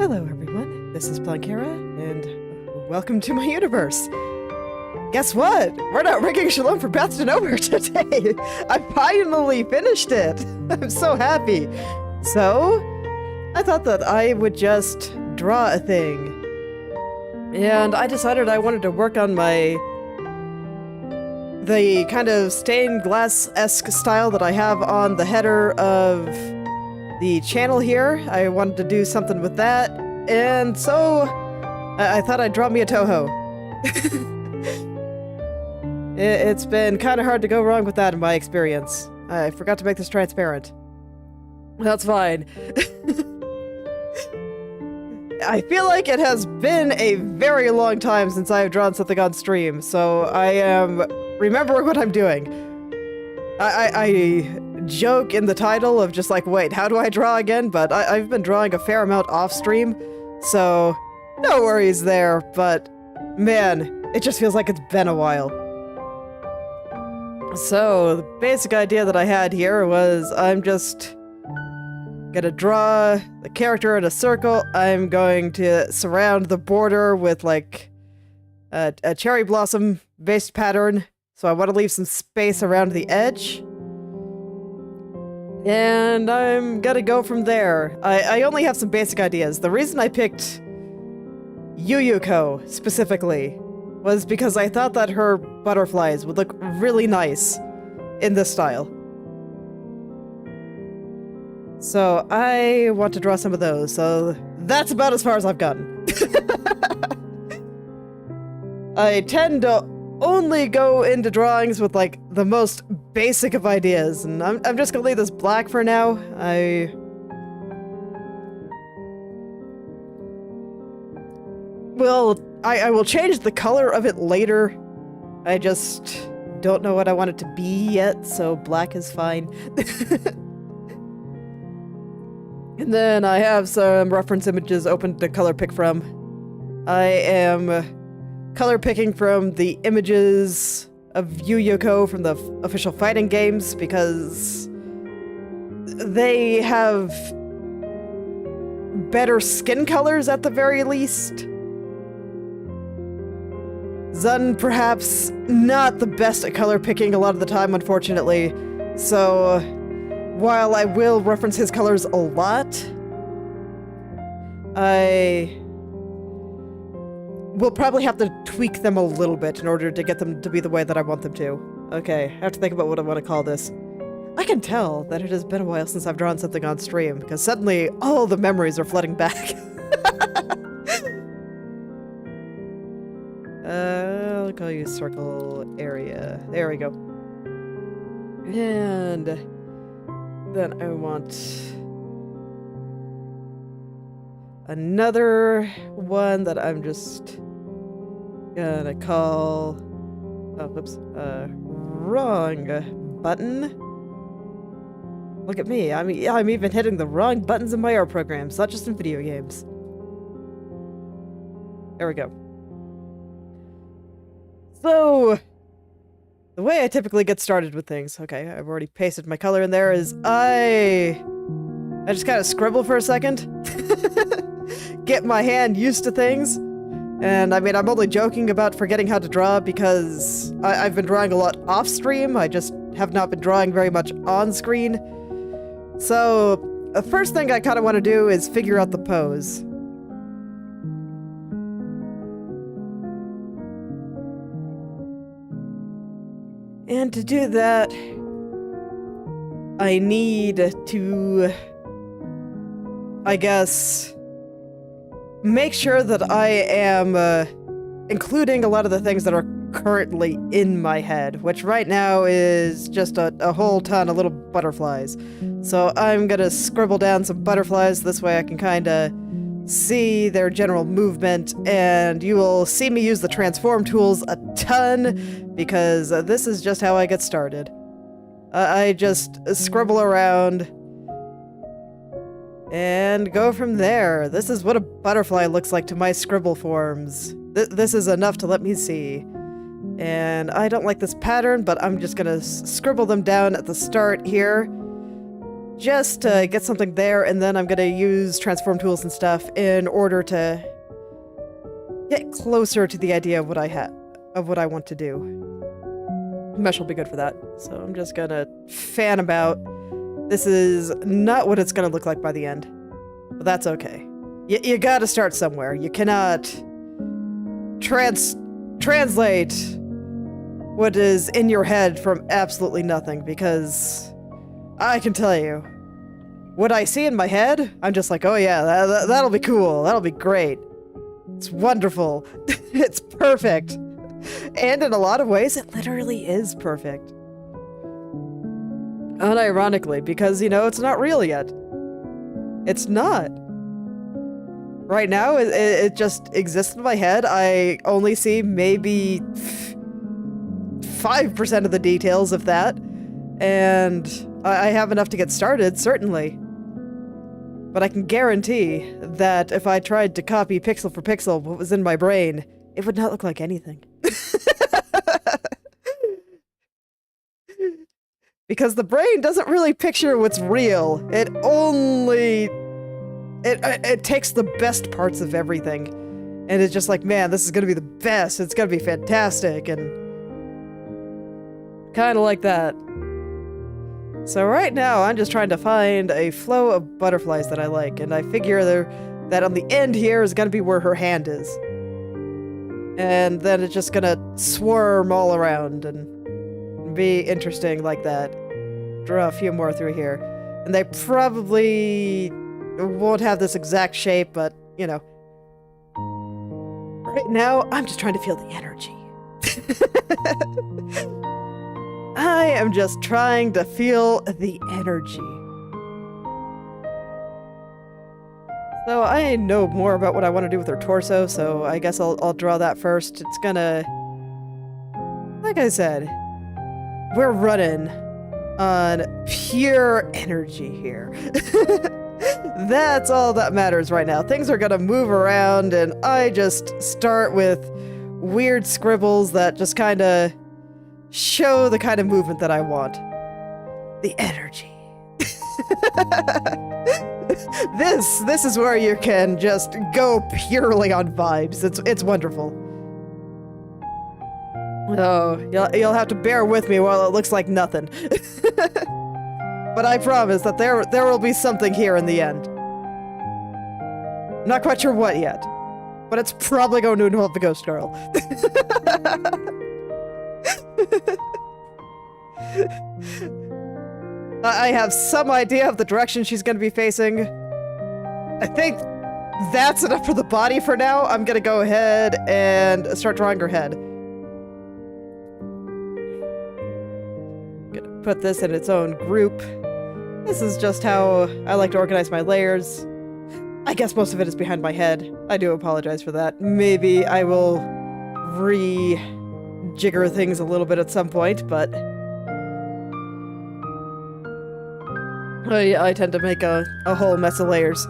Hello everyone, this is Blankera, and welcome to my universe. Guess what? We're not rigging Shalom for Path to Nowhere today! I finally finished it! I'm so happy! So, I thought that I would just draw a thing. And I decided I wanted to work on the kind of stained glass-esque style that I have on the header of the channel here. I wanted to do something with that, and so I thought I'd draw me a Touhou. It's been kind of hard to go wrong with that in my experience. I forgot to make this transparent. That's fine. I feel like it has been a very long time since I have drawn something on stream, so I am remembering what I'm doing. I joke in the title of just like, wait, how do I draw again? But I've been drawing a fair amount off stream, so no worries there, but man, it just feels like it's been a while. So, the basic idea that I had here was I'm just gonna draw the character in a circle. I'm going to surround the border with like a cherry blossom based pattern. So I want to leave some space around the edge. And I'm gonna go from there. I only have some basic ideas. The reason I picked Yuyuko specifically was because I thought that her butterflies would look really nice in this style. So I want to draw some of those, so that's about as far as I've gotten. I tend to only go into drawings with like the most basic of ideas, and I'm just gonna leave this black for now. I will change the color of it later. I just don't know what I want it to be yet, so black is fine. And then I have some reference images open to color pick from. I am color picking from the images of Yuyuko from the official fighting games because they have better skin colors at the very least. Zun, perhaps not the best at color picking a lot of the time, unfortunately. So, while I will reference his colors a lot, I will probably have to tweak them a little bit in order to get them to be the way that I want them to. Okay, I have to think about what I want to call this. I can tell that it has been a while since I've drawn something on stream, because suddenly all the memories are flooding back. I'll call you circle area. There we go. And then I want another one that I'm just gonna call, oh, whoops, wrong button. Look at me, I'm even hitting the wrong buttons in my art programs, not just in video games. There we go. So, the way I typically get started with things, okay, I've already pasted my color in there, is I just kind of scribble for a second. Get my hand used to things. And I mean, I'm only joking about forgetting how to draw because I've been drawing a lot off stream. I just have not been drawing very much on screen. So, the first thing I kind of want to do is figure out the pose. And to do that, I need to, I guess, make sure that I am including a lot of the things that are currently in my head, which right now is just a whole ton of little butterflies. So I'm gonna scribble down some butterflies, this way I can kinda see their general movement, and you will see me use the transform tools a ton, because this is just how I get started. I just scribble around and go from there. This is what a butterfly looks like to my scribble forms. This is enough to let me see. And I don't like this pattern, but I'm just gonna scribble them down at the start here, just to get something there, and then I'm gonna use transform tools and stuff in order to get closer to the idea of what I want to do. Mesh will be good for that. So I'm just gonna fan about. This is not what it's gonna look like by the end, but that's okay. You gotta start somewhere. You cannot translate what is in your head from absolutely nothing, because I can tell you, what I see in my head, I'm just like, oh yeah, that'll be cool. That'll be great. It's wonderful. It's perfect. And in a lot of ways, it literally is perfect. Unironically, because, it's not real yet. It's not. Right now, it just exists in my head. I only see maybe 5% of the details of that. And I have enough to get started, certainly. But I can guarantee that if I tried to copy pixel for pixel what was in my brain, it would not look like anything. Because the brain doesn't really picture what's real. It only... It takes the best parts of everything. And it's just like, man, this is gonna be the best. It's gonna be fantastic. And kind of like that. So right now, I'm just trying to find a flow of butterflies that I like, and I figure that on the end here is gonna be where her hand is. And then it's just gonna swarm all around and be interesting like that. Draw a few more through here. And they probably won't have this exact shape, but, right now, I'm just trying to feel the energy. I am just trying to feel the energy. So I know more about what I want to do with her torso, so I guess I'll draw that first. It's gonna... Like I said, we're running on pure energy here. That's all that matters right now. Things are gonna move around, and I just start with weird scribbles that just kind of show the kind of movement that I want. The energy. This is where you can just go purely on vibes. It's wonderful. Oh, you'll have to bear with me while it looks like nothing. But I promise that there will be something here in the end. I'm not quite sure what yet, but it's probably going to involve the ghost girl. I have some idea of the direction she's going to be facing. I think that's enough for the body for now. I'm going to go ahead and start drawing her head. Gonna put this in its own group. This is just how I like to organize my layers. I guess most of it is behind my head. I do apologize for that. Maybe I will jigger things a little bit at some point, but I tend to make a whole mess of layers.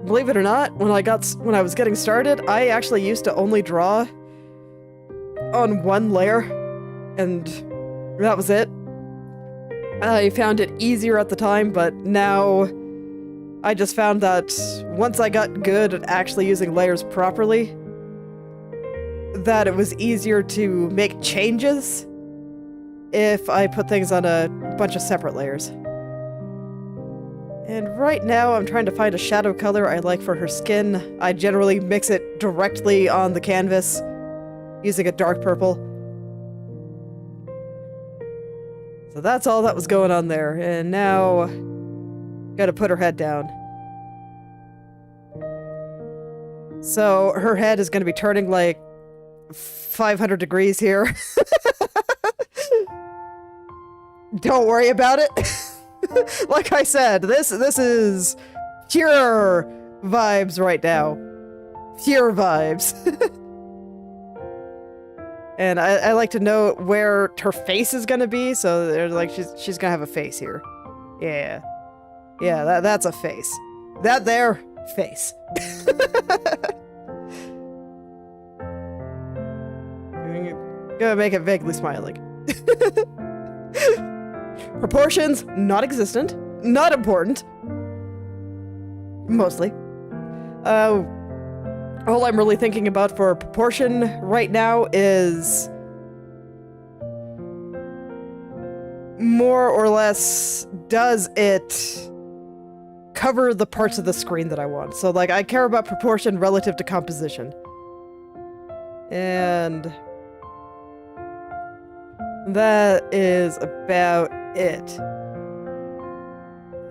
Believe it or not, when I was getting started, I actually used to only draw on one layer, and that was it. I found it easier at the time, but now I just found that once I got good at actually using layers properly, that it was easier to make changes if I put things on a bunch of separate layers. And right now I'm trying to find a shadow color I like for her skin. I generally mix it directly on the canvas using a dark purple. So that's all that was going on there, and now gotta put her head down. So her head is gonna be turning like 500 degrees here. Don't worry about it. Like I said, this is pure vibes right now. Pure vibes. And I like to know where her face is gonna be, so they're like she's gonna have a face here. Yeah. Yeah, that's a face. That there, face. Gonna make it vaguely smiling. Proportions, not existent. Not important. Mostly. All I'm really thinking about for proportion right now is more or less, does it cover the parts of the screen that I want? So, like, I care about proportion relative to composition. And that is about it.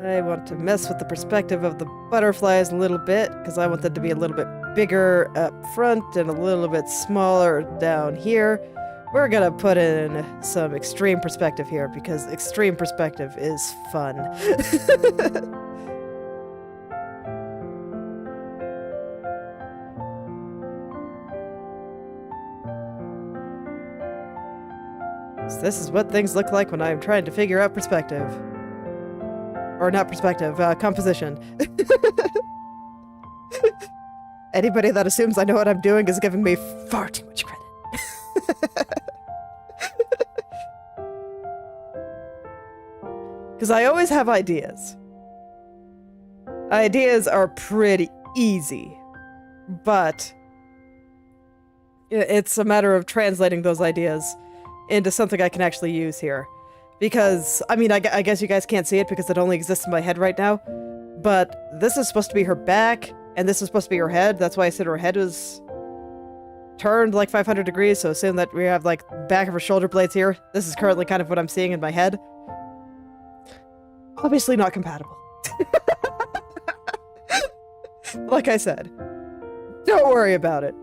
I want to mess with the perspective of the butterflies a little bit, because I want them to be a little bit bigger up front and a little bit smaller down here. We're gonna put in some extreme perspective here, because extreme perspective is fun. So this is what things look like when I'm trying to figure out perspective. Or not perspective, composition. Anybody that assumes I know what I'm doing is giving me far too much credit. Because I always have ideas. Ideas are pretty easy, but it's a matter of translating those ideas into something I can actually use here. Because, I mean, I guess you guys can't see it because it only exists in my head right now, but this is supposed to be her back, and this is supposed to be her head. That's why I said her head was turned like 500 degrees, so assume that we have, like, back of her shoulder blades here. This is currently kind of what I'm seeing in my head. Obviously not compatible. Like I said, don't worry about it.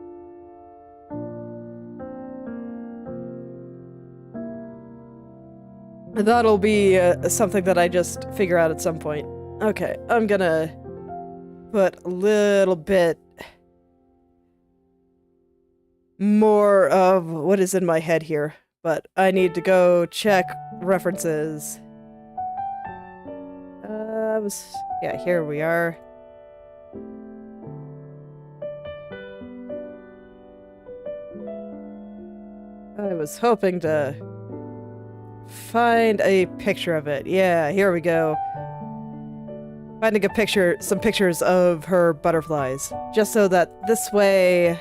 That'll be something that I just figure out at some point. Okay, I'm gonna put a little bit more of what is in my head here, but I need to go check references. Yeah, here we are. I was hoping to find a picture of it. Yeah, here we go. Finding a picture, some pictures of her butterflies. Just so that this way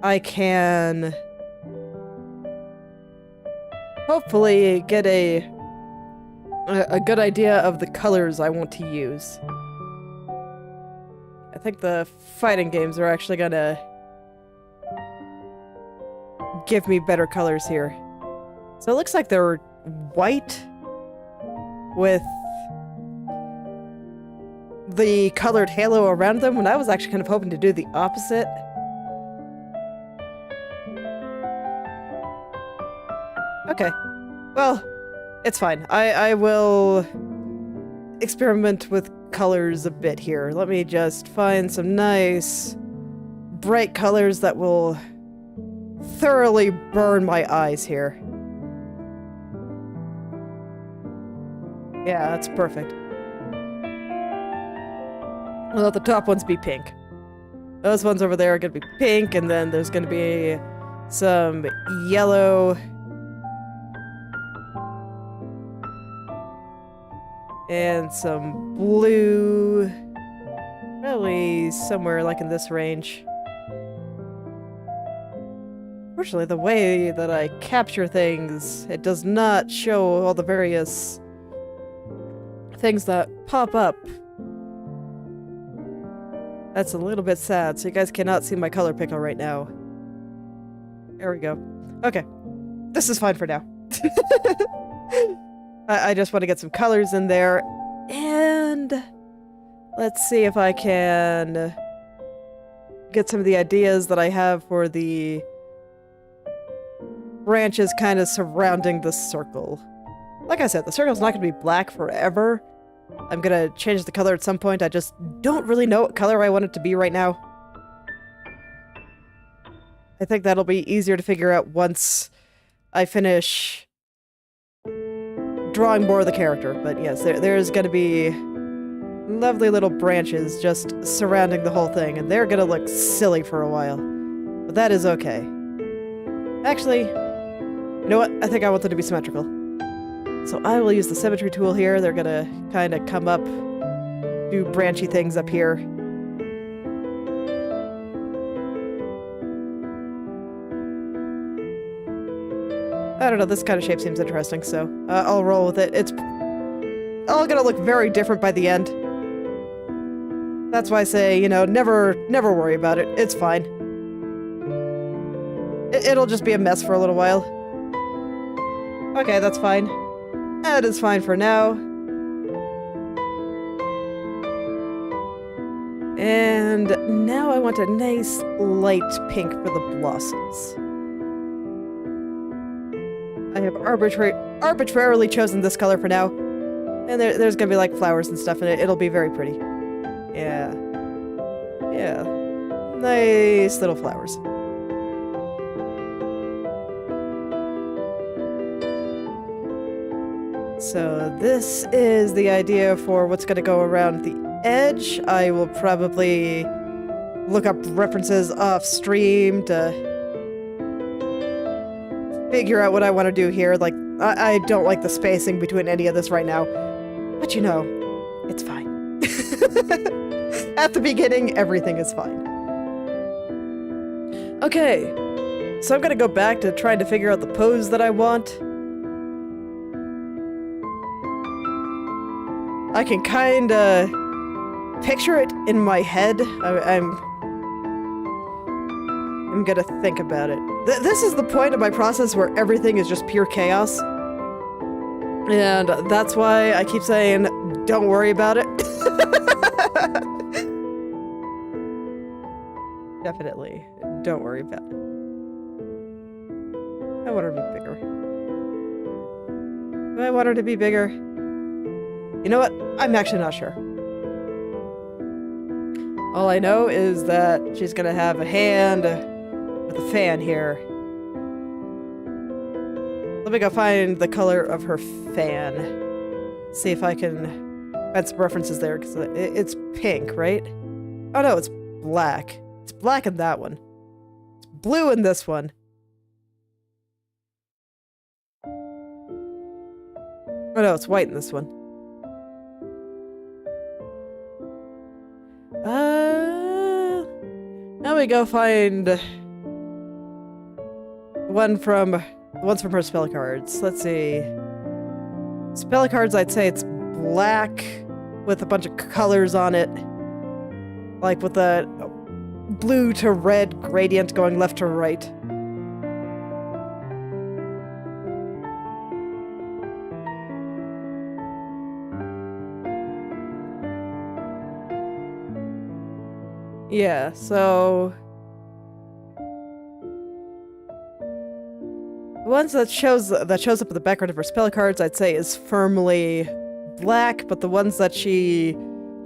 I can hopefully get a good idea of the colors I want to use. I think the fighting games are actually gonna give me better colors here. So it looks like they're white with the colored halo around them, when I was actually kind of hoping to do the opposite. Okay. Well, it's fine. I will experiment with colors a bit here. Let me just find some nice bright colors that will thoroughly burn my eyes here. Yeah, that's perfect. I'll let the top ones be pink. Those ones over there are gonna be pink, and then there's gonna be some yellow. And some blue. Probably somewhere like in this range. Unfortunately, the way that I capture things, it does not show all the various things that pop up. That's a little bit sad, so you guys cannot see my color picker right now. There we go. Okay. This is fine for now. I just want to get some colors in there, and let's see if I can get some of the ideas that I have for the branches kind of surrounding the circle. Like I said, the circle's not going to be black forever. I'm going to change the color at some point. I just don't really know what color I want it to be right now. I think that'll be easier to figure out once I finish drawing more of the character. But yes, there's going to be lovely little branches just surrounding the whole thing, and they're going to look silly for a while. But that is okay. Actually, you know what? I think I want them to be symmetrical. So I will use the symmetry tool here. They're gonna kind of come up, do branchy things up here. I don't know, this kind of shape seems interesting, so I'll roll with it. It's all gonna look very different by the end. That's why I say, you know, never worry about it. It's fine. It'll just be a mess for a little while. Okay, that's fine. That is fine for now. And now I want a nice light pink for the blossoms. I have arbitrarily chosen this color for now. And there's gonna be like flowers and stuff in it. It'll be very pretty. Yeah. Yeah. Nice little flowers. So this is the idea for what's gonna go around the edge. I will probably look up references off stream to figure out what I want to do here. Like, I don't like the spacing between any of this right now. But you know, it's fine. At the beginning, everything is fine. Okay, so I'm gonna go back to trying to figure out the pose that I want. I can kinda picture it in my head. I'm gonna think about it. This is the point of my process where everything is just pure chaos. And that's why I keep saying, don't worry about it. Definitely, don't worry about it. I want her to be bigger. Do I want her to be bigger? You know what? I'm actually not sure. All I know is that she's gonna have a hand with a fan here. Let me go find the color of her fan. See if I can find some references there, because it's pink, right? Oh no, it's black. It's black in that one. It's blue in this one. Oh no, it's white in this one. Now we go find ones from her spell cards. Let's see. Spell cards, I'd say it's black with a bunch of colors on it. Like with a blue to red gradient going left to right. Yeah, so the ones that shows up in the background of her spell cards, I'd say is firmly black, but the ones that she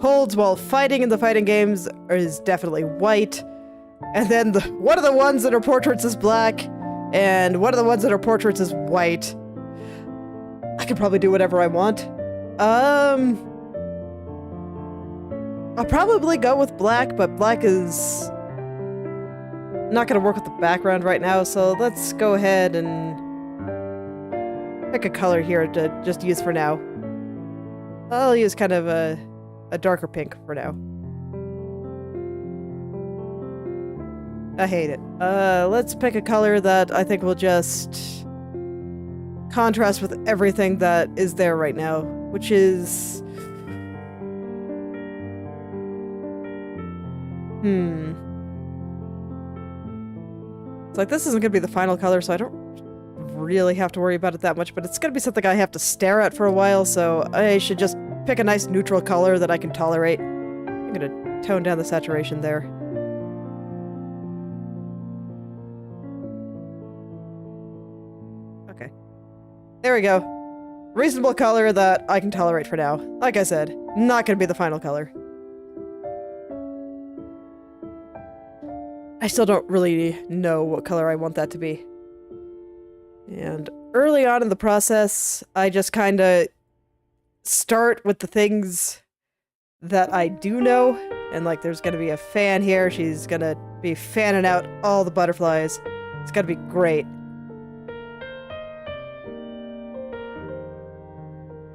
holds while fighting in the fighting games is definitely white. And then one of the ones in her portraits is black, and one of the ones in her portraits is white. I could probably do whatever I want. I'll probably go with black, but black is not gonna work with the background right now, so let's go ahead and pick a color here to just use for now. I'll use kind of a darker pink for now. I hate it. Let's pick a color that I think will just contrast with everything that is there right now, which is... It's like, this isn't gonna be the final color, so I don't really have to worry about it that much, but it's gonna be something I have to stare at for a while, so I should just pick a nice neutral color that I can tolerate. I'm gonna tone down the saturation there. Okay. There we go. Reasonable color that I can tolerate for now. Like I said, not gonna be the final color. I still don't really know what color I want that to be. And early on in the process, I just kind of start with the things that I do know. And like, there's gonna be a fan here. She's gonna be fanning out all the butterflies. It's gonna be great.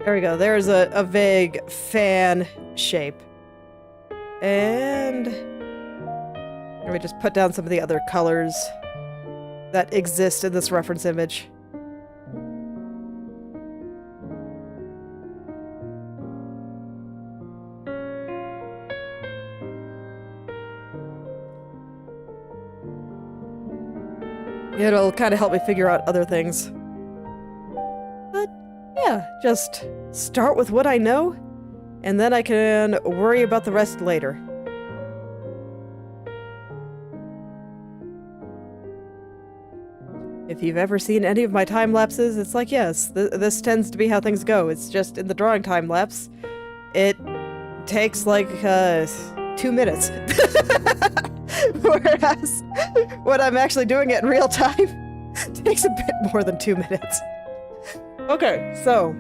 There we go. There's a vague fan shape. And let me just put down some of the other colors that exist in this reference image. It'll kind of help me figure out other things. But yeah, just start with what I know, and then I can worry about the rest later. If you've ever seen any of my time lapses, it's like, yes, this tends to be how things go. It's just in the drawing time lapse, it takes like 2 minutes. Whereas when I'm actually doing it in real time, it takes a bit more than 2 minutes. Okay, so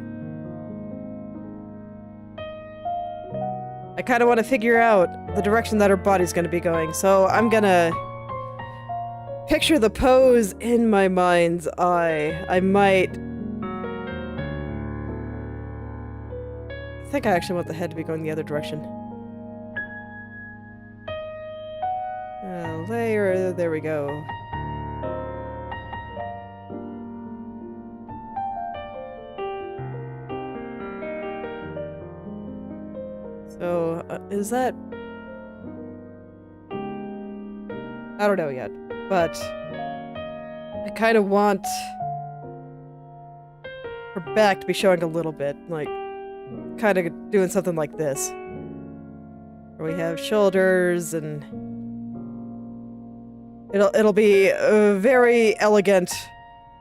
I kind of want to figure out the direction that her body's going to be going, so I'm gonna picture the pose in my mind's eye. I think I actually want the head to be going the other direction. Layer, there we go. So, is that... I don't know yet, but I kind of want her back to be showing a little bit, like, kind of doing something like this. Where we have shoulders and... It'll be very elegant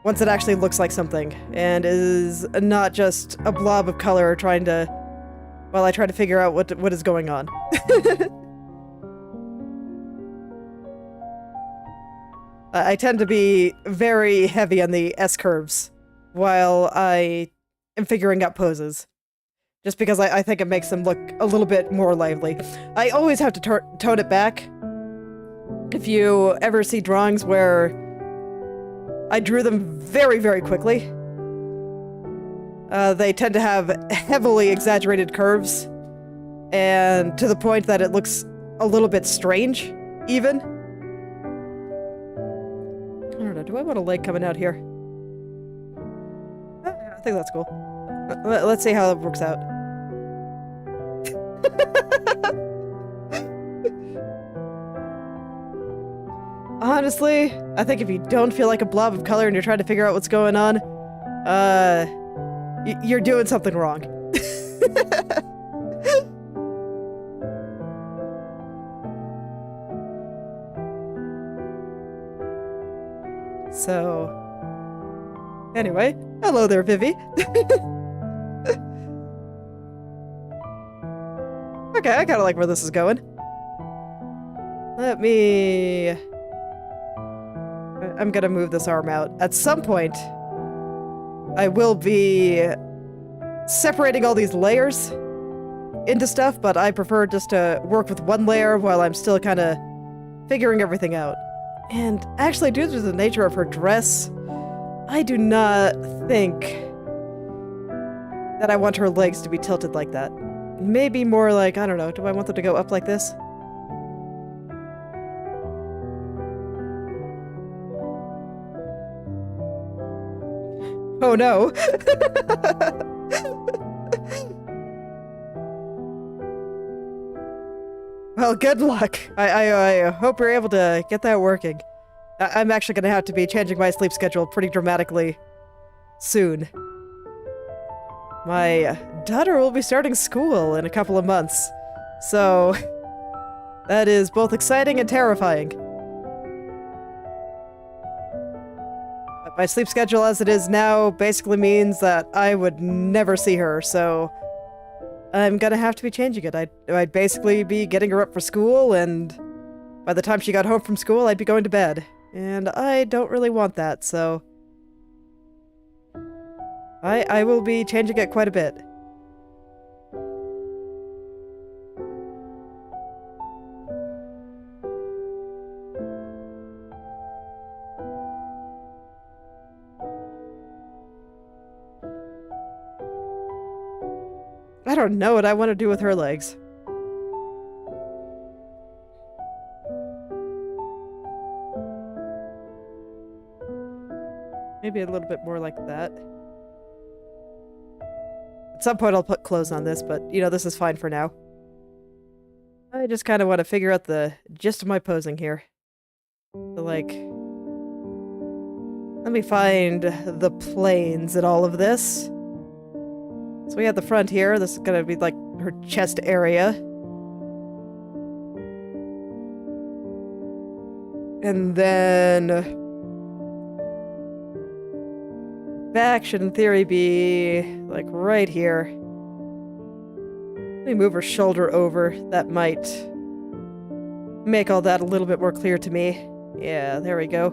once it actually looks like something, and is not just a blob of color trying to... while I try to figure out what is going on. I tend to be very heavy on the S-curves while I am figuring out poses. Just because I think it makes them look a little bit more lively. I always have to tone it back. If you ever see drawings where I drew them very, very quickly, they tend to have heavily exaggerated curves, and to the point that it looks a little bit strange, even. I don't know, do I want a leg coming out here? I think that's cool. Let's see how it works out. Honestly, I think if you don't feel like a blob of color and you're trying to figure out what's going on, you're doing something wrong. So, anyway, hello there, Vivi. Okay, I kind of like where this is going. Let me... I'm gonna move this arm out. At some point, I will be separating all these layers into stuff, but I prefer just to work with one layer while I'm still kind of figuring everything out. And actually, due to the nature of her dress, I do not think that I want her legs to be tilted like that. Maybe more like, I don't know, do I want them to go up like this? Oh no! Well, good luck. I hope you're able to get that working. I'm actually gonna have to be changing my sleep schedule pretty dramatically soon. My daughter will be starting school in a couple of months, so that is both exciting and terrifying. But my sleep schedule as it is now basically means that I would never see her, so I'm gonna have to be changing it. I'd basically be getting her up for school, and by the time she got home from school, I'd be going to bed. And I don't really want that, so I will be changing it quite a bit. I don't know what I want to do with her legs. Maybe a little bit more like that. At some point I'll put clothes on this, but, you know, this is fine for now. I just kind of want to figure out the gist of my posing here. So, like... Let me find the planes in all of this. So we have the front here. This is gonna be, like, her chest area. And then... back should in theory be like right here. Let me move her shoulder over. That might make all that a little bit more clear to me. Yeah, there we go.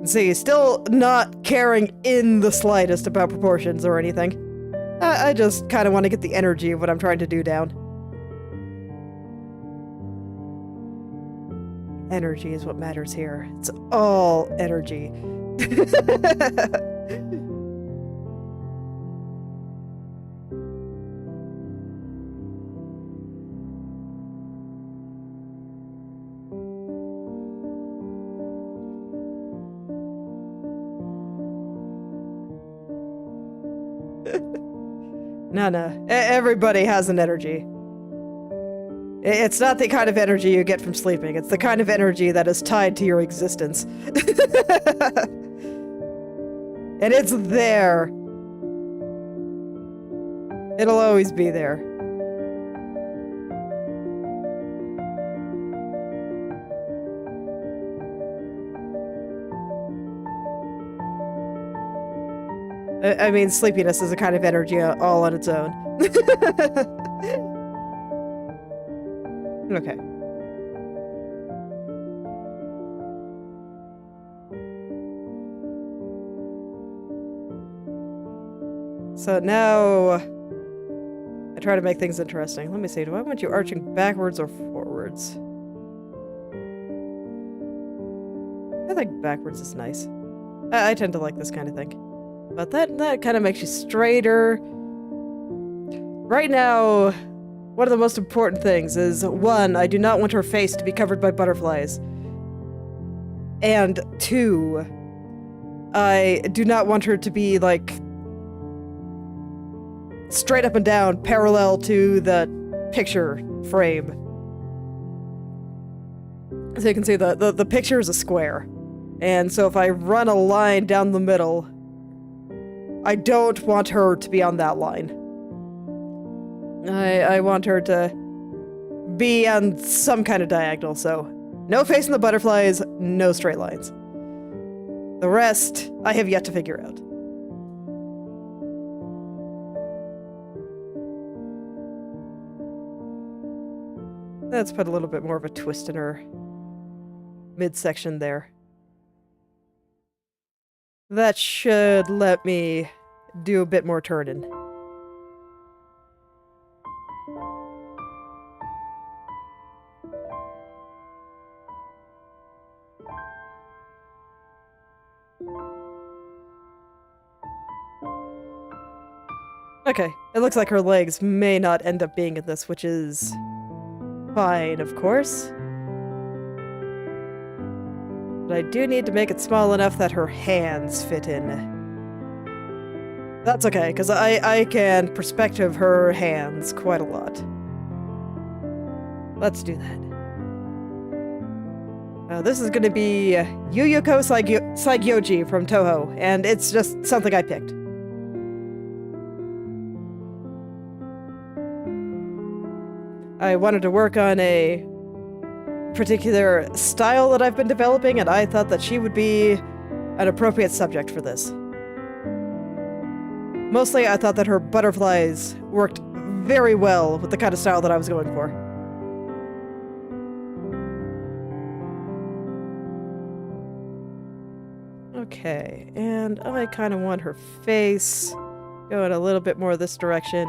See, still not caring in the slightest about proportions or anything. I just kind of want to get the energy of what I'm trying to do down. Energy is what matters here. It's all energy. No. Everybody has an energy. It's not the kind of energy you get from sleeping. It's the kind of energy that is tied to your existence. And it's there. It'll always be there. I mean, sleepiness is a kind of energy all on its own. Okay. So now, I try to make things interesting. Let me see, do I want you arching backwards or forwards? I think backwards is nice. I tend to like this kind of thing. But that kind of makes you straighter. Right now, one of the most important things is, one, I do not want her face to be covered by butterflies. And two, I do not want her to be, like, straight up and down, parallel to the picture frame. So you can see the picture is a square. And so if I run a line down the middle, I don't want her to be on that line. I want her to be on some kind of diagonal, so no facing the butterflies, no straight lines. The rest, I have yet to figure out. Let's put a little bit more of a twist in her midsection there. That should let me do a bit more turning. Okay, it looks like her legs may not end up being in this, which is fine, of course. But I do need to make it small enough that her hands fit in. That's okay, because I can perspective her hands quite a lot. Let's do that. This is going to be Yuyuko Saigyoji from Touhou, and it's just something I picked. I wanted to work on a particular style that I've been developing, and I thought that she would be an appropriate subject for this. Mostly, I thought that her butterflies worked very well with the kind of style that I was going for. Okay, and I kind of want her face going a little bit more this direction.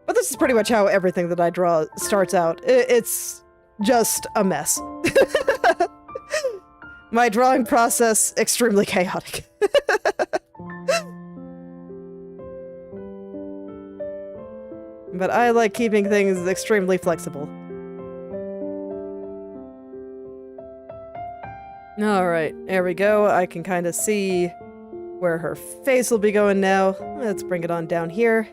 But this is pretty much how everything that I draw starts out. It's just a mess. my drawing process extremely chaotic. But I like keeping things extremely flexible. Alright, there we go. I can kind of see where her face will be going now. Let's bring it on down here.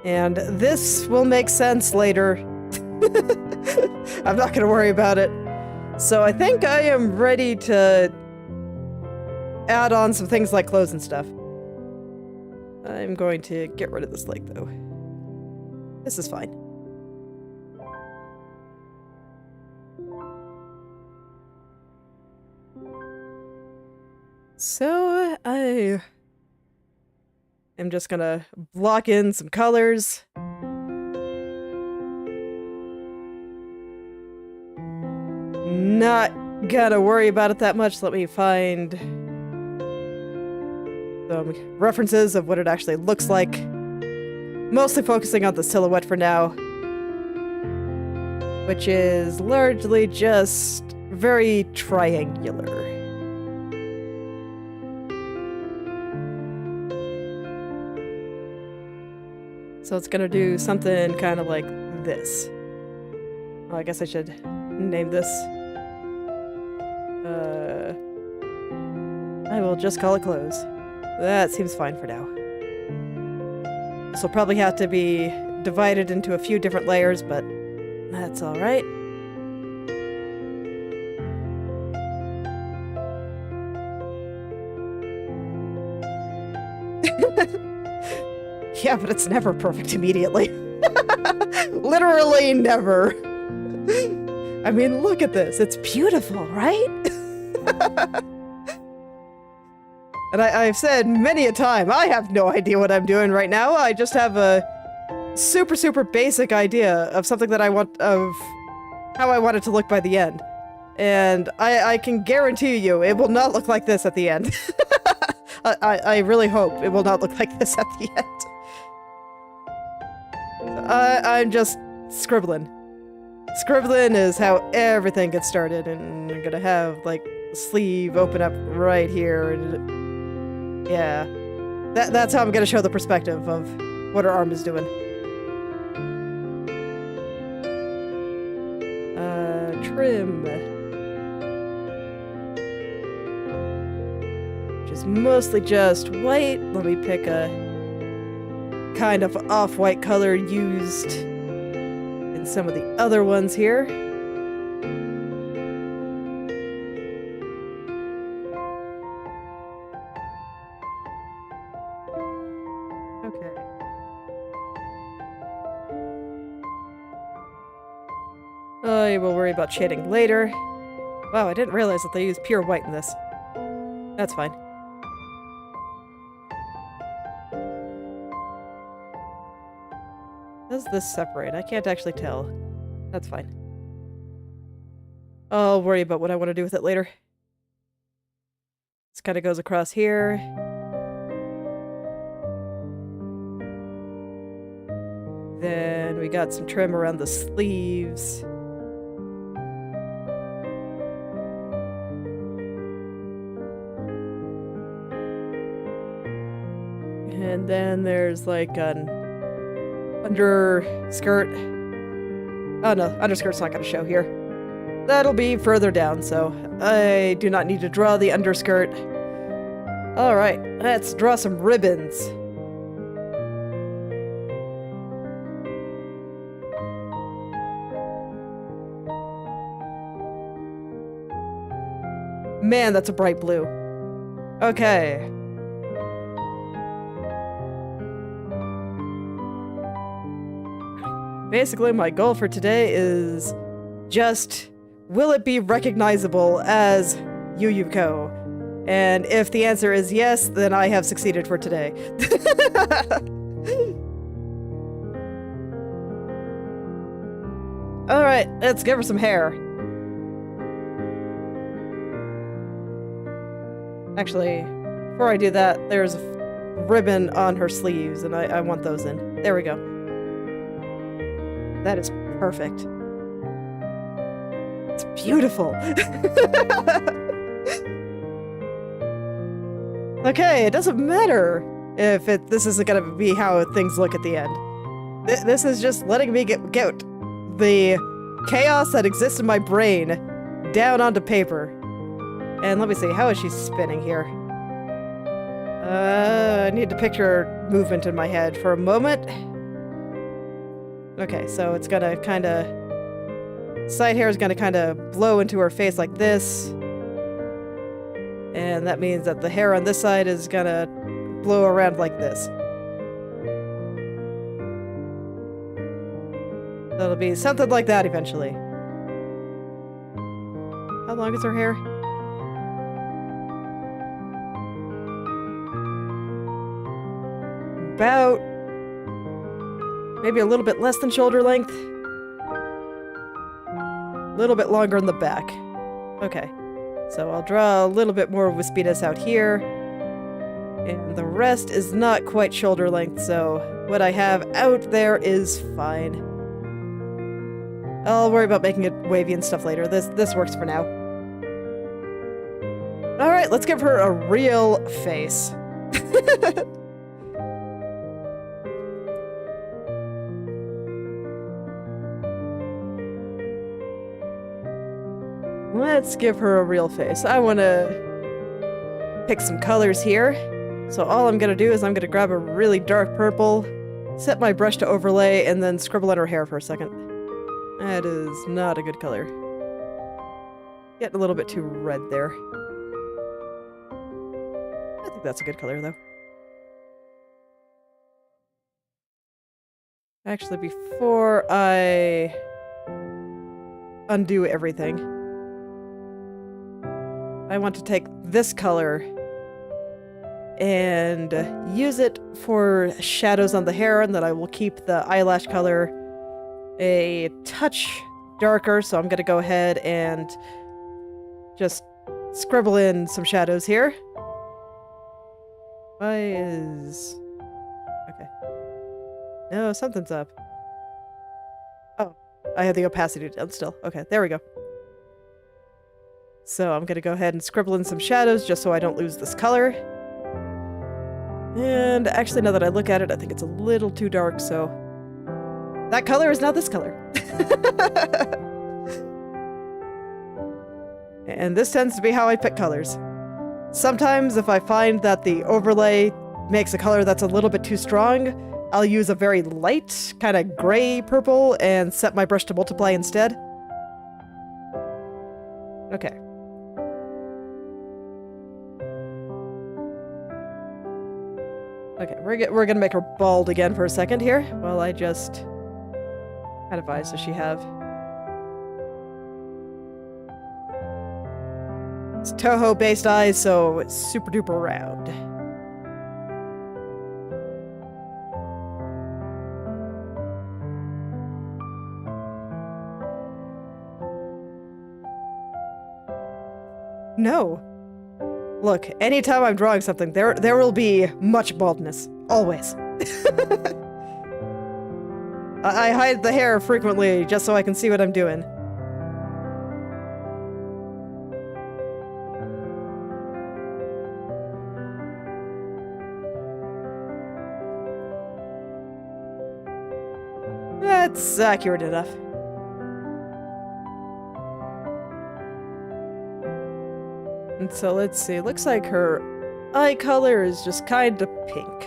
And this will make sense later. I'm not gonna worry about it. So I think I am ready to add on some things like clothes and stuff. I'm going to get rid of this leg though. This is fine. So I am just gonna block in some colors. Not gonna worry about it that much. Let me find some references of what it actually looks like. Mostly focusing on the silhouette for now, which is largely just very triangular. So it's gonna do something kind of like this. Oh, I guess I should name this. I will just call it clothes. That seems fine for now. This will probably have to be divided into a few different layers, but that's alright. Yeah, but it's never perfect immediately. Literally never. I mean, look at this. It's beautiful, right? And I've said many a time, I have no idea what I'm doing right now. I just have a super, super basic idea of something that I want, of how I want it to look by the end. And I can guarantee you, it will not look like this at the end. I really hope it will not look like this at the end. I'm just scribbling. Scribbling is how everything gets started, and I'm gonna have, like, the sleeve open up right here, and yeah. That's how I'm gonna show the perspective of what her arm is doing. Trim. Which is mostly just white. Let me pick a kind of off-white color used in some of the other ones here. Okay. I will worry about shading later. Wow, I didn't realize that they use pure white in this. That's fine. Does this separate? I can't actually tell. That's fine. I'll worry about what I want to do with it later. This kind of goes across here. Then we got some trim around the sleeves. And then there's like an underskirt. Oh no, underskirt's not gonna show here. That'll be further down, so I do not need to draw the underskirt. Alright, let's draw some ribbons. Man, that's a bright blue. Okay. Basically, my goal for today is just, will it be recognizable as Yuyuko? And if the answer is yes, then I have succeeded for today. Alright, let's give her some hair. Actually, before I do that, there's a ribbon on her sleeves, and I want those in. There we go. That is perfect. beautiful. Okay, it doesn't matter if this isn't gonna be how things look at the end. This is just letting me get the chaos that exists in my brain down onto paper. And let me see, how is she spinning here? I need to picture movement in my head for a moment. Okay, so it's gonna kinda... Side hair is gonna kinda blow into her face like this. And that means that the hair on this side is gonna blow around like this. That'll be something like that eventually. How long is her hair? About... maybe a little bit less than shoulder length. A little bit longer in the back. Okay. So I'll draw a little bit more wispiness out here. And the rest is not quite shoulder length, so what I have out there is fine. I'll worry about making it wavy and stuff later. This works for now. Alright, let's give her a real face. Let's give her a real face. I want to pick some colors here. So all I'm going to do is I'm going to grab a really dark purple, set my brush to overlay, and then scribble on her hair for a second. That is not a good color. Getting a little bit too red there. I think that's a good color, though. Actually, before I undo everything, I want to take this color and use it for shadows on the hair, and then I will keep the eyelash color a touch darker, so I'm going to go ahead and just scribble in some shadows here. Why is... okay. No, something's up. Oh, I have the opacity down still. Okay, there we go. So I'm gonna go ahead and scribble in some shadows just so I don't lose this color. And actually, now that I look at it, I think it's a little too dark, so... that color is now this color. And this tends to be how I pick colors. Sometimes if I find that the overlay makes a color that's a little bit too strong, I'll use a very light, kind of gray purple and set my brush to multiply instead. Okay. Okay, we're gonna make her bald again for a second here, while I just... what kind of eyes does she have? It's Touhou based eyes, so it's super duper round. No. Look, anytime I'm drawing something, there will be much baldness. Always. I hide the hair frequently just so I can see what I'm doing. That's accurate enough. And so let's see, looks like her eye color is just kind of pink.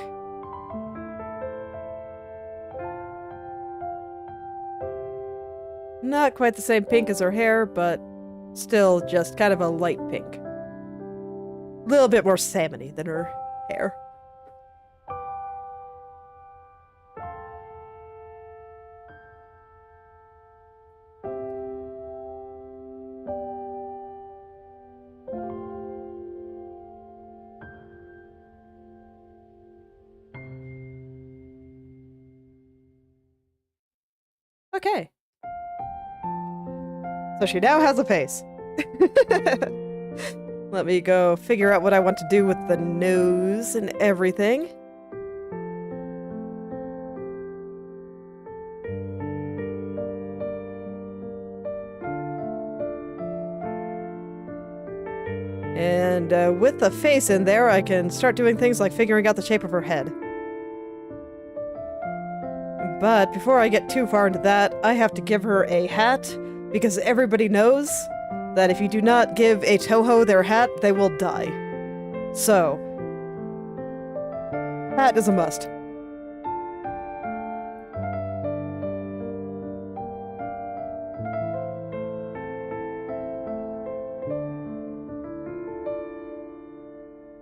Not quite the same pink as her hair, but still just kind of a light pink. A little bit more salmony than her hair. Okay. So she now has a face. Let me go figure out what I want to do with the nose and everything. And with the face in there, I can start doing things like figuring out the shape of her head. But before I get too far into that, I have to give her a hat, because everybody knows that if you do not give a Touhou their hat, they will die. So, hat is a must.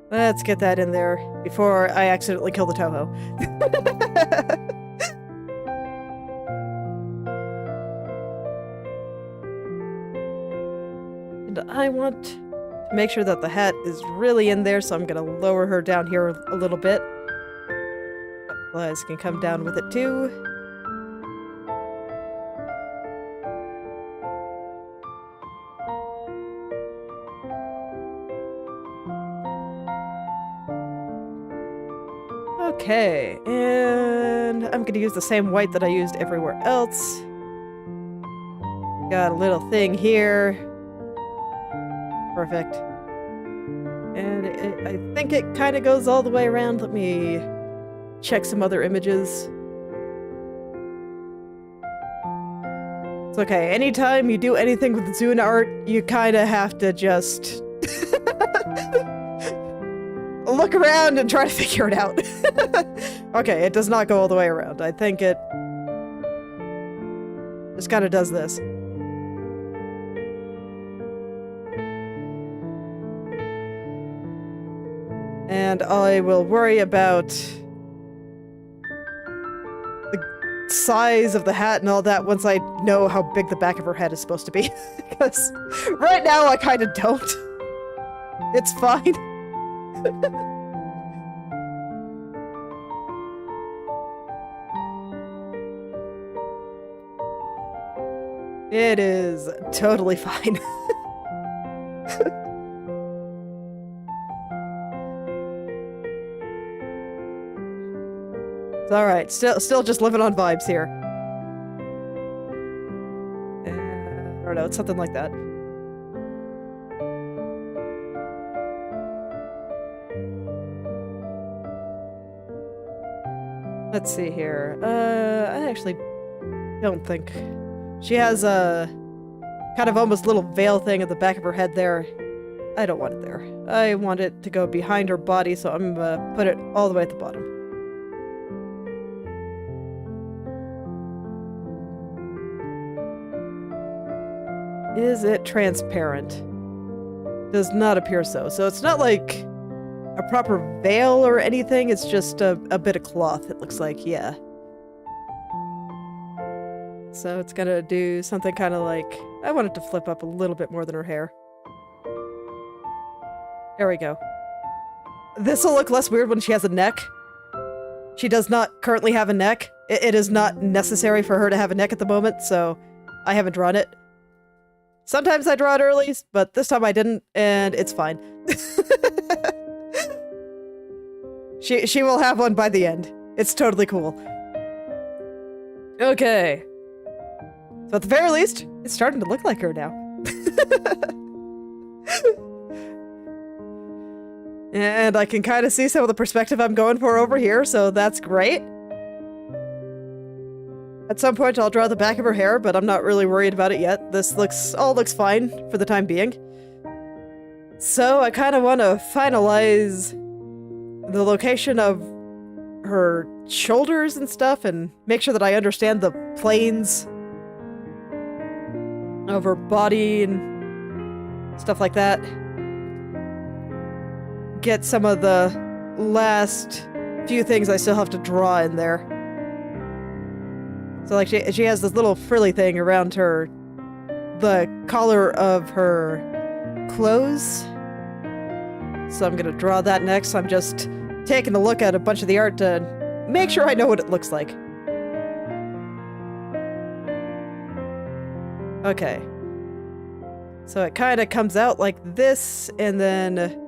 Let's get that in there before I accidentally kill the Touhou. And I want to make sure that the hat is really in there, so I'm gonna lower her down here a little bit. Butterflies can come down with it too. Okay, and I'm gonna use the same white that I used everywhere else. Got a little thing here. Perfect. And I think it kind of goes all the way around. Let me check some other images. It's okay, anytime you do anything with Zune art, you kind of have to just look around and try to figure it out. Okay, it does not go all the way around. I think it just kind of does this. And I will worry about the size of the hat and all that once I know how big the back of her head is supposed to be. Because right now I kind of don't. It's fine. It is totally fine. It's alright, still just living on vibes here. I don't know, it's something like that. Let's see here. I actually don't think... She has a kind of almost little veil thing at the back of her head there. I don't want it there. I want it to go behind her body, so I'm gonna put it all the way at the bottom. Is it transparent? Does not appear so. So it's not like a proper veil or anything, it's just a bit of cloth, it looks like, yeah. So it's gonna do something kind of like... I want it to flip up a little bit more than her hair. There we go. This will look less weird when she has a neck. She does not currently have a neck. It is not necessary for her to have a neck at the moment, so I haven't drawn it. Sometimes I draw it early, but this time I didn't, and it's fine. She will have one by the end. It's totally cool. Okay. So at the very least, it's starting to look like her now. And I can kind of see some of the perspective I'm going for over here, so that's great. At some point I'll draw the back of her hair, but I'm not really worried about it yet. This all looks fine for the time being. So I kind of want to finalize the location of her shoulders and stuff and make sure that I understand the planes of her body and stuff like that. Get some of the last few things I still have to draw in there. So like she has this little frilly thing around the collar of her clothes. So I'm gonna draw that next. I'm just taking a look at a bunch of the art to make sure I know what it looks like. Okay. So it kind of comes out like this and then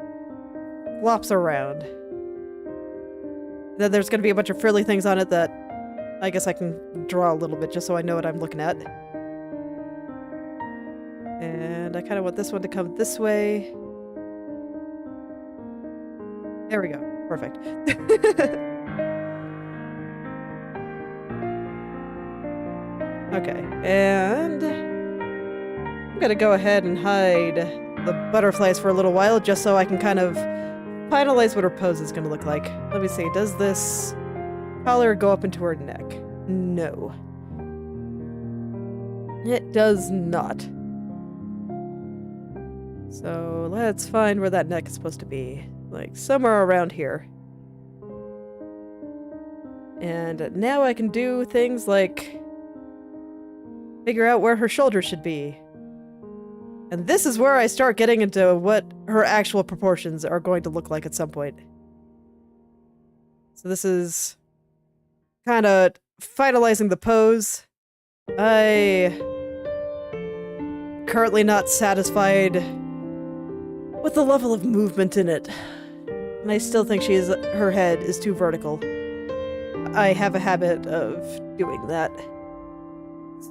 flops around. Then there's going to be a bunch of frilly things on it that I guess I can draw a little bit just so I know what I'm looking at. And I kind of want this one to come this way. There we go. Perfect. Okay, and I'm gonna go ahead and hide the butterflies for a little while just so I can kind of finalize what her pose is gonna look like. Let me see, does this collar go up into her neck? No. It does not. So let's find where that neck is supposed to be. Like somewhere around here. And now I can do things like figure out where her shoulders should be. And this is where I start getting into what her actual proportions are going to look like at some point. So this is kind of finalizing the pose. I currently not satisfied with the level of movement in it. And I still think her head is too vertical. I have a habit of doing that.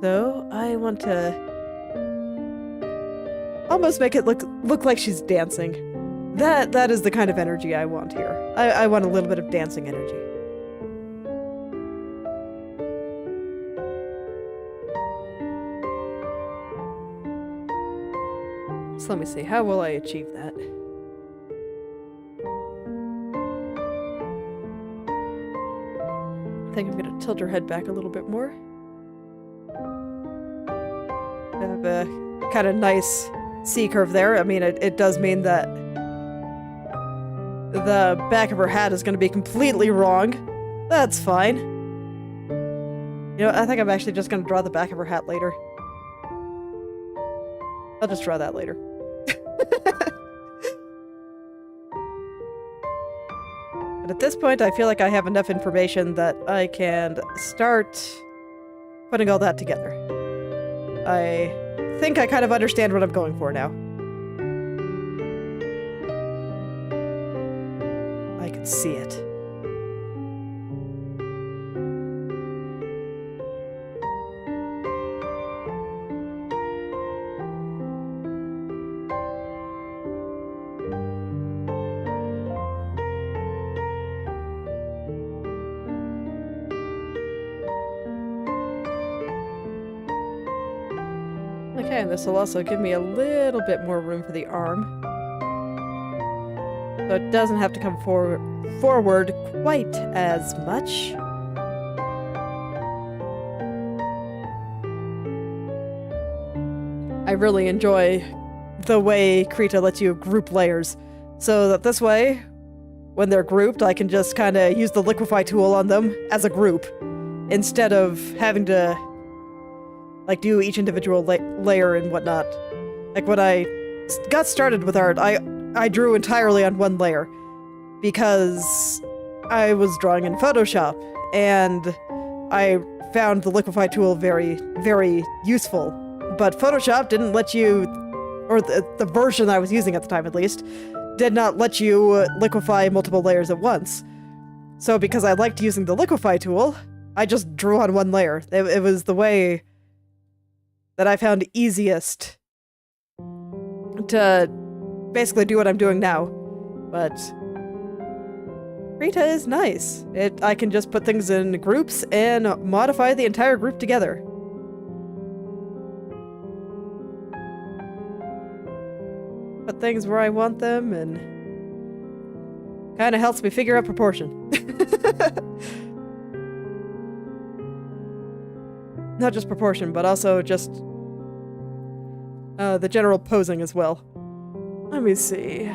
So I want to almost make it look like she's dancing. That is the kind of energy I want here. I want a little bit of dancing energy. So let me see, how will I achieve that? I think I'm gonna tilt her head back a little bit more. Have a kind of nice C-curve there. I mean, it does mean that the back of her hat is going to be completely wrong. That's fine. You know, I think I'm actually just going to draw the back of her hat later. I'll just draw that later. But at this point, I feel like I have enough information that I can start putting all that together. I think I kind of understand what I'm going for now. I can see it. Okay, and this will also give me a little bit more room for the arm. So it doesn't have to come forward quite as much. I really enjoy the way Krita lets you group layers, so that this way, when they're grouped, I can just kind of use the liquefy tool on them as a group, instead of having to like do each individual layer and whatnot. Like when I got started with art, I drew entirely on one layer because I was drawing in Photoshop and I found the liquefy tool very, very useful. But Photoshop didn't let you, or the version I was using at the time at least, did not let you liquefy multiple layers at once. So because I liked using the liquefy tool, I just drew on one layer. It was the way that I found easiest to basically do what I'm doing now. But Krita is nice. I can just put things in groups and modify the entire group together. Put things where I want them and kind of helps me figure out proportion. Not just proportion, but also just the general posing as well. Let me see.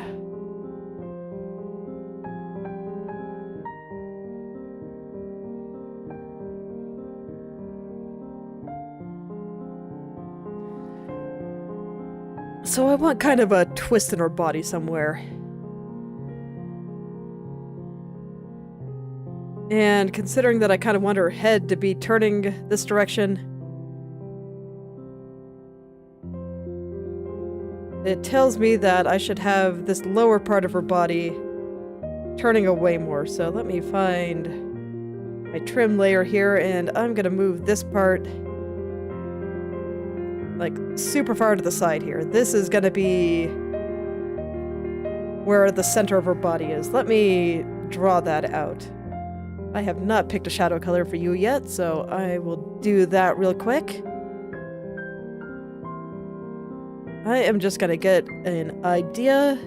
So I want kind of a twist in her body somewhere. And considering that I kind of want her head to be turning this direction, it tells me that I should have this lower part of her body turning away more. So let me find my trim layer here, and I'm gonna move this part like super far to the side here. This is gonna be where the center of her body is. Let me draw that out. I have not picked a shadow color for you yet, so I will do that real quick. I am just gonna get an idea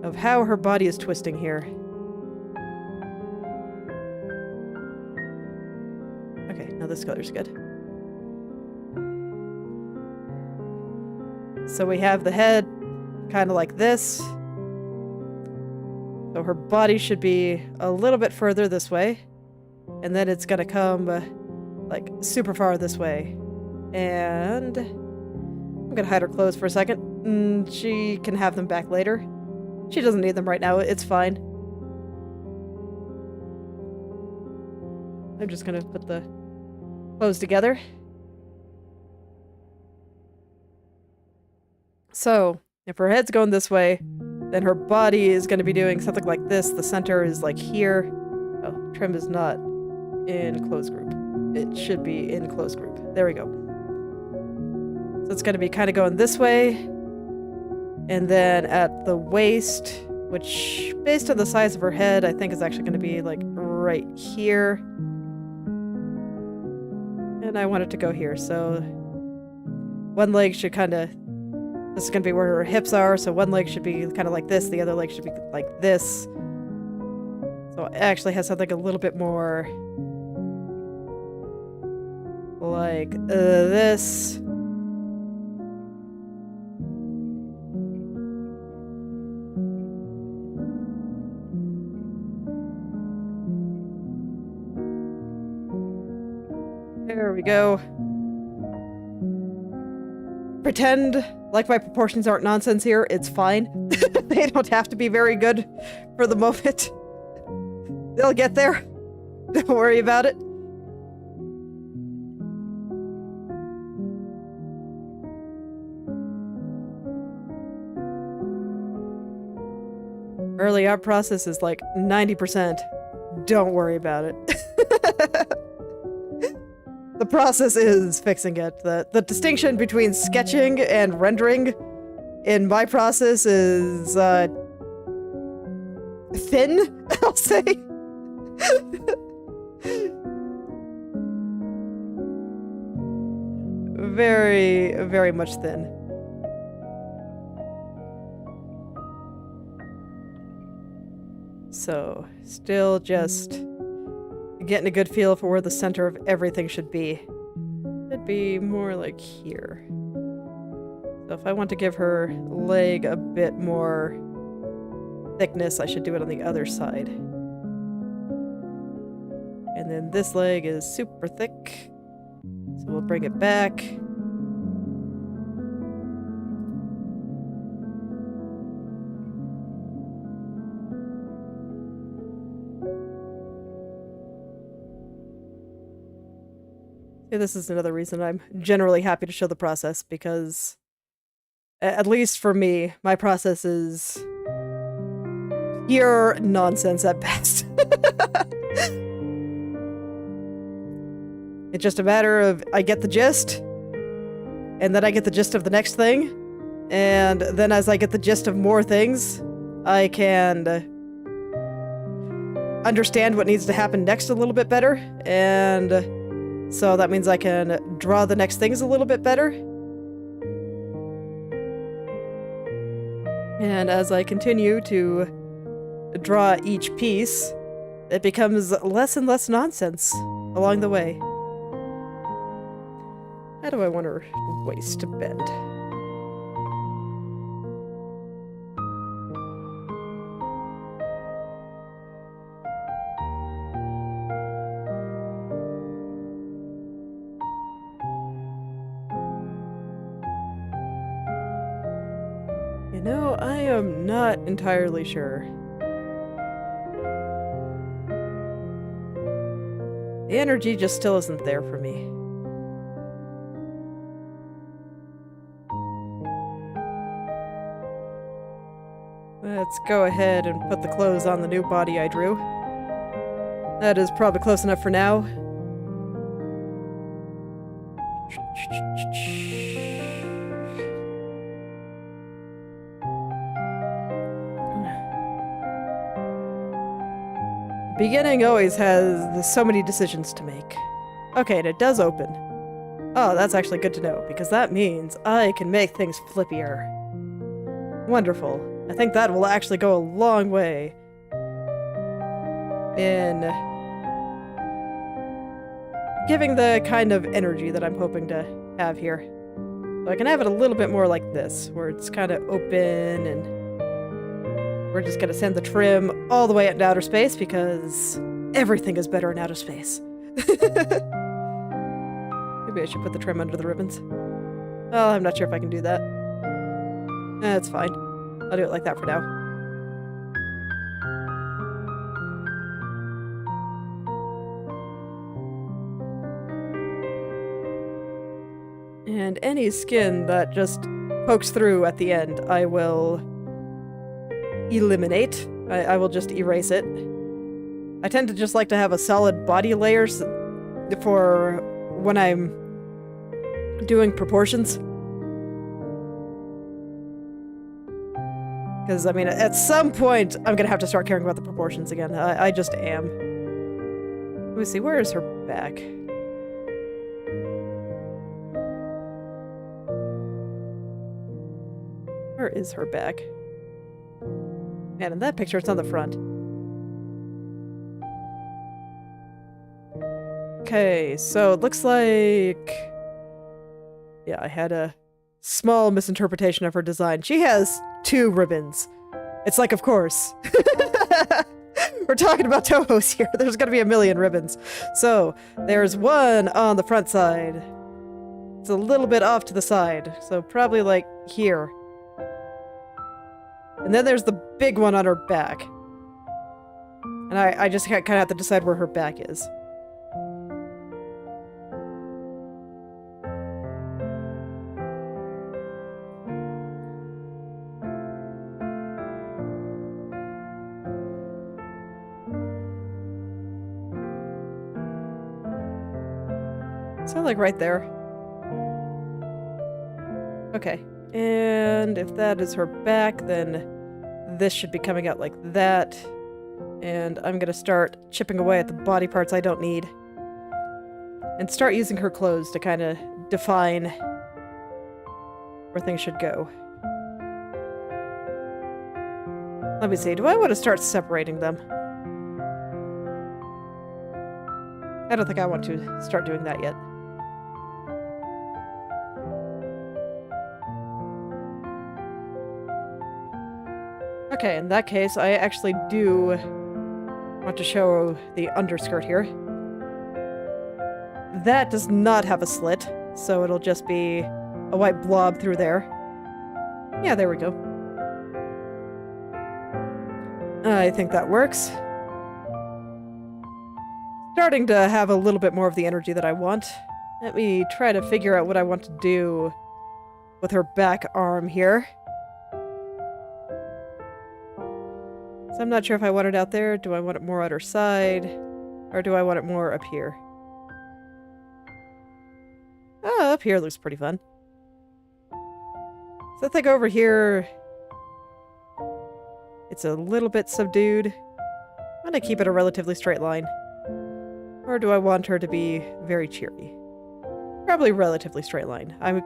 of how her body is twisting here. Okay, now this color's good. So we have the head kind of like this. So her body should be a little bit further this way. And then it's gonna come like super far this way. And I'm gonna hide her clothes for a second. She can have them back later. She doesn't need them right now, it's fine. I'm just gonna put the clothes together. So, if her head's going this way, then her body is going to be doing something like this. The center is like here. Oh, trim is not in closed group. It should be in closed group. There we go. So it's going to be kind of going this way. And then at the waist, which based on the size of her head, I think is actually going to be like right here. And I want it to go here. So one leg should kind of... This is going to be where her hips are, so one leg should be kind of like this, the other leg should be like this. So it actually has something a little bit more like this. There we go. Pretend like my proportions aren't nonsense here. It's fine. They don't have to be very good for the moment. They'll get there. Don't worry about it. Early art process is like 90%. Don't worry about it. The process is fixing it. The distinction between sketching and rendering in my process is thin, I'll say. Very, very much thin. So, still just getting a good feel for where the center of everything should be. It'd be more like here. So if I want to give her leg a bit more thickness, I should do it on the other side. And then this leg is super thick, so we'll bring it back. This is another reason I'm generally happy to show the process, because at least for me, my process is pure nonsense at best. It's just a matter of I get the gist, and then I get the gist of the next thing, and then as I get the gist of more things, I can understand what needs to happen next a little bit better, and so that means I can draw the next things a little bit better. And as I continue to draw each piece, it becomes less and less nonsense along the way. How do I want her waist to bend? You know, I am not entirely sure. The energy just still isn't there for me. Let's go ahead and put the clothes on the new body I drew. That is probably close enough for now. beginning always has so many decisions to make. Okay, and it does open. Oh, that's actually good to know, because that means I can make things flippier. Wonderful. I think that will actually go a long way in giving the kind of energy that I'm hoping to have here. So I can have it a little bit more like this, where it's kind of open, and we're just gonna send the trim all the way into outer space, because everything is better in outer space. Maybe I should put the trim under the ribbons. Well, I'm not sure if I can do that. That's fine. I'll do it like that for now. And any skin that just pokes through at the end, I will eliminate. I will just erase it. I tend to just like to have a solid body layer for when I'm doing proportions. Because, I mean, at some point, I'm gonna have to start caring about the proportions again. I just am. Let me see, where is her back? Where is her back? Man, in that picture, it's on the front. Okay, so it looks like... Yeah, I had a small misinterpretation of her design. She has 2 ribbons. It's like, of course. We're talking about Touhou's here. There's gonna be a million ribbons. So, there's one on the front side. It's a little bit off to the side, so probably like here. And then there's the big one on her back. And I just kind of have to decide where her back is. So like right there. Okay. And if that is her back, then this should be coming out like that. And I'm gonna start chipping away at the body parts I don't need. And start using her clothes to kind of define where things should go. Let me see, do I want to start separating them? I don't think I want to start doing that yet. Okay, in that case, I actually do want to show the underskirt here. That does not have a slit, so it'll just be a white blob through there. Yeah, there we go. I think that works. Starting to have a little bit more of the energy that I want. Let me try to figure out what I want to do with her back arm here. So I'm not sure if I want it out there. Do I want it more at her side? Or do I want it more up here? Oh, up here looks pretty fun. So I think over here, it's a little bit subdued. I'm gonna keep it a relatively straight line. Or do I want her to be very cheery? Probably relatively straight line. I'm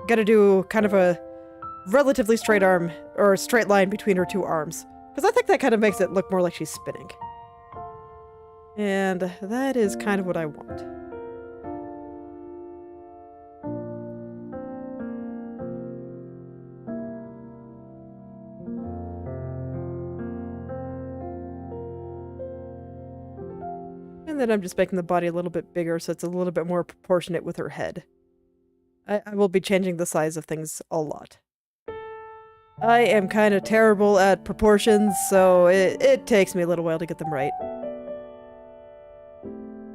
gonna do kind of a relatively straight arm, or straight line between her 2 arms. Because I think that kind of makes it look more like she's spinning. And that is kind of what I want. And then I'm just making the body a little bit bigger so it's a little bit more proportionate with her head. I will be changing the size of things a lot. I am kind of terrible at proportions, so it takes me a little while to get them right.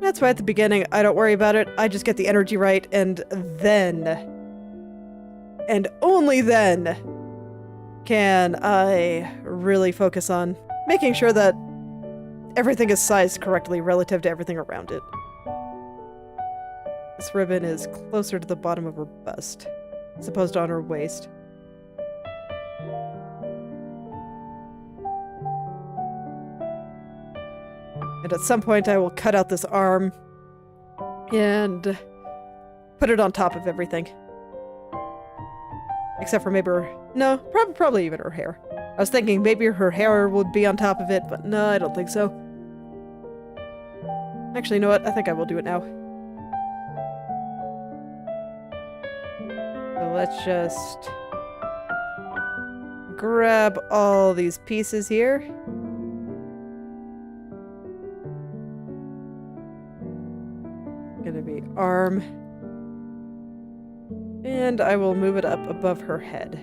That's why at the beginning, I don't worry about it. I just get the energy right, and then, and only then, can I really focus on making sure that everything is sized correctly relative to everything around it. This ribbon is closer to the bottom of her bust, as opposed to on her waist. And at some point I will cut out this arm and put it on top of everything. Except for maybe her... No, probably even her hair. I was thinking maybe her hair would be on top of it, but no, I don't think so. Actually, you know what? I think I will do it now. So let's just grab all these pieces here. Gonna be arm. And I will move it up above her head.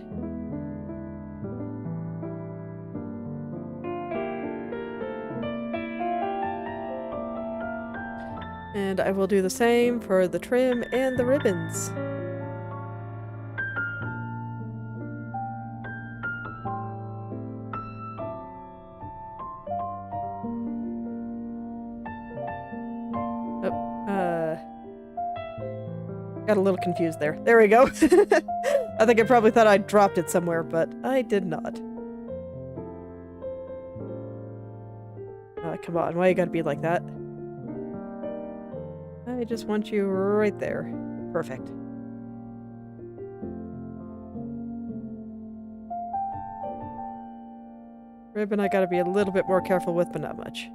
And I will do the same for the trim and the ribbons. Got a little confused there. There we go. I think I probably thought I dropped it somewhere, but I did not. Come on, why you gotta be like that? I just want you right there. Perfect. Ribbon I gotta be a little bit more careful with, but not much.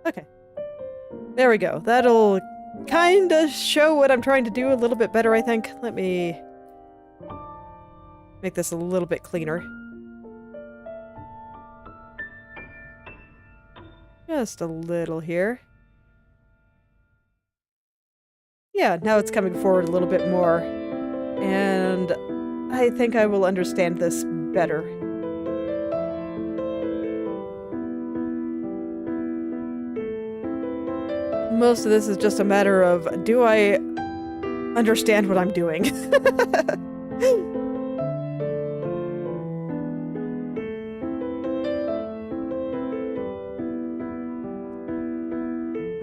Okay. There we go. That'll kinda show what I'm trying to do a little bit better, I think. Let me make this a little bit cleaner. Just a little here. Yeah, now it's coming forward a little bit more. And I think I will understand this better. Most of this is just a matter of, do I understand what I'm doing?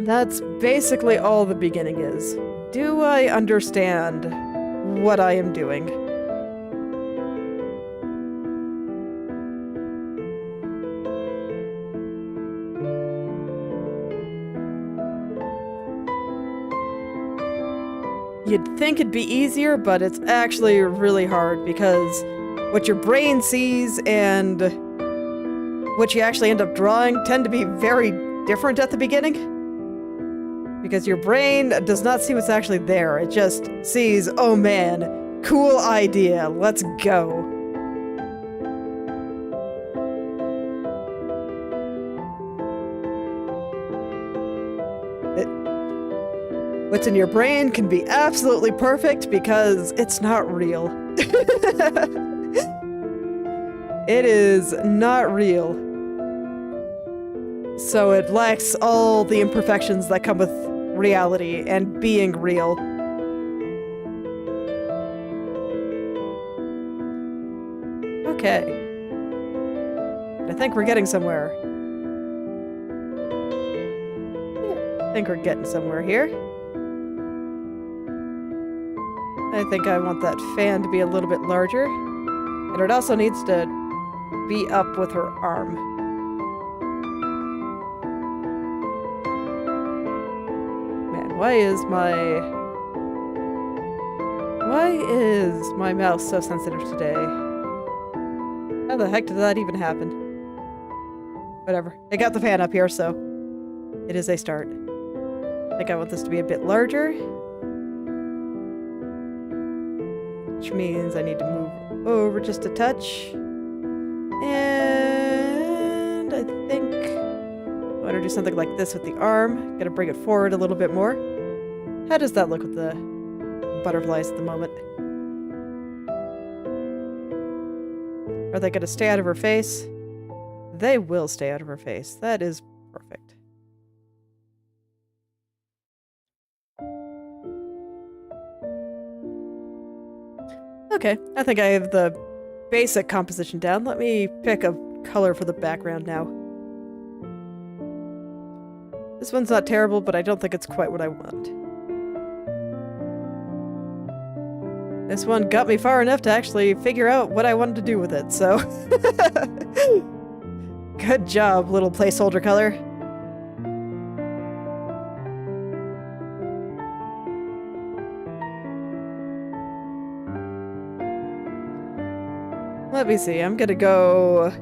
That's basically all the beginning is. Do I understand what I am doing? You'd think it'd be easier, but it's actually really hard because what your brain sees and what you actually end up drawing tend to be very different at the beginning. Because your brain does not see what's actually there. It just sees, oh man, cool idea, let's go. What's in your brain can be absolutely perfect because it's not real. It is not real. So it lacks all the imperfections that come with reality and being real. Okay. I think we're getting somewhere. Yeah, I think we're getting somewhere here. I think I want that fan to be a little bit larger. And it also needs to be up with her arm. Man, why is my mouse so sensitive today? How the heck did that even happen? Whatever. I got the fan up here, so it is a start. I think I want this to be a bit larger. Which means I need to move over just a touch. And I think I want to do something like this with the arm. Gotta bring it forward a little bit more. How does that look with the butterflies at the moment? Are they gonna stay out of her face? They will stay out of her face. That is perfect. Okay, I think I have the basic composition down. Let me pick a color for the background now. This one's not terrible, but I don't think it's quite what I want. This one got me far enough to actually figure out what I wanted to do with it, so... Good job, little placeholder color. Let me see, I'm gonna go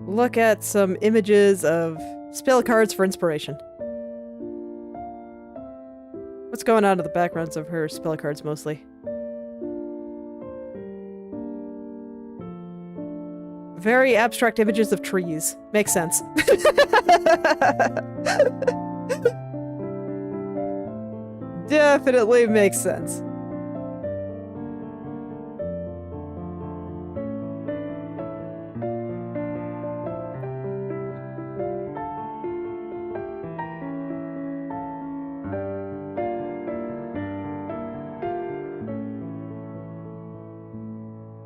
look at some images of spell cards for inspiration. What's going on in the backgrounds of her spell cards mostly? Very abstract images of trees. Makes sense. Definitely makes sense.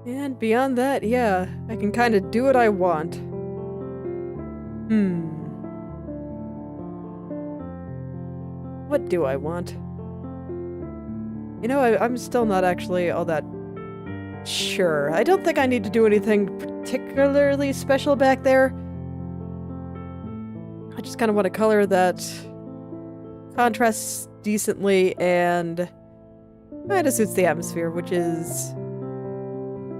And beyond that, yeah, I can kind of do what I want. What do I want? You know, I'm still not actually all that sure. I don't think I need to do anything particularly special back there. I just kind of want a color that contrasts decently and kind of suits the atmosphere, which is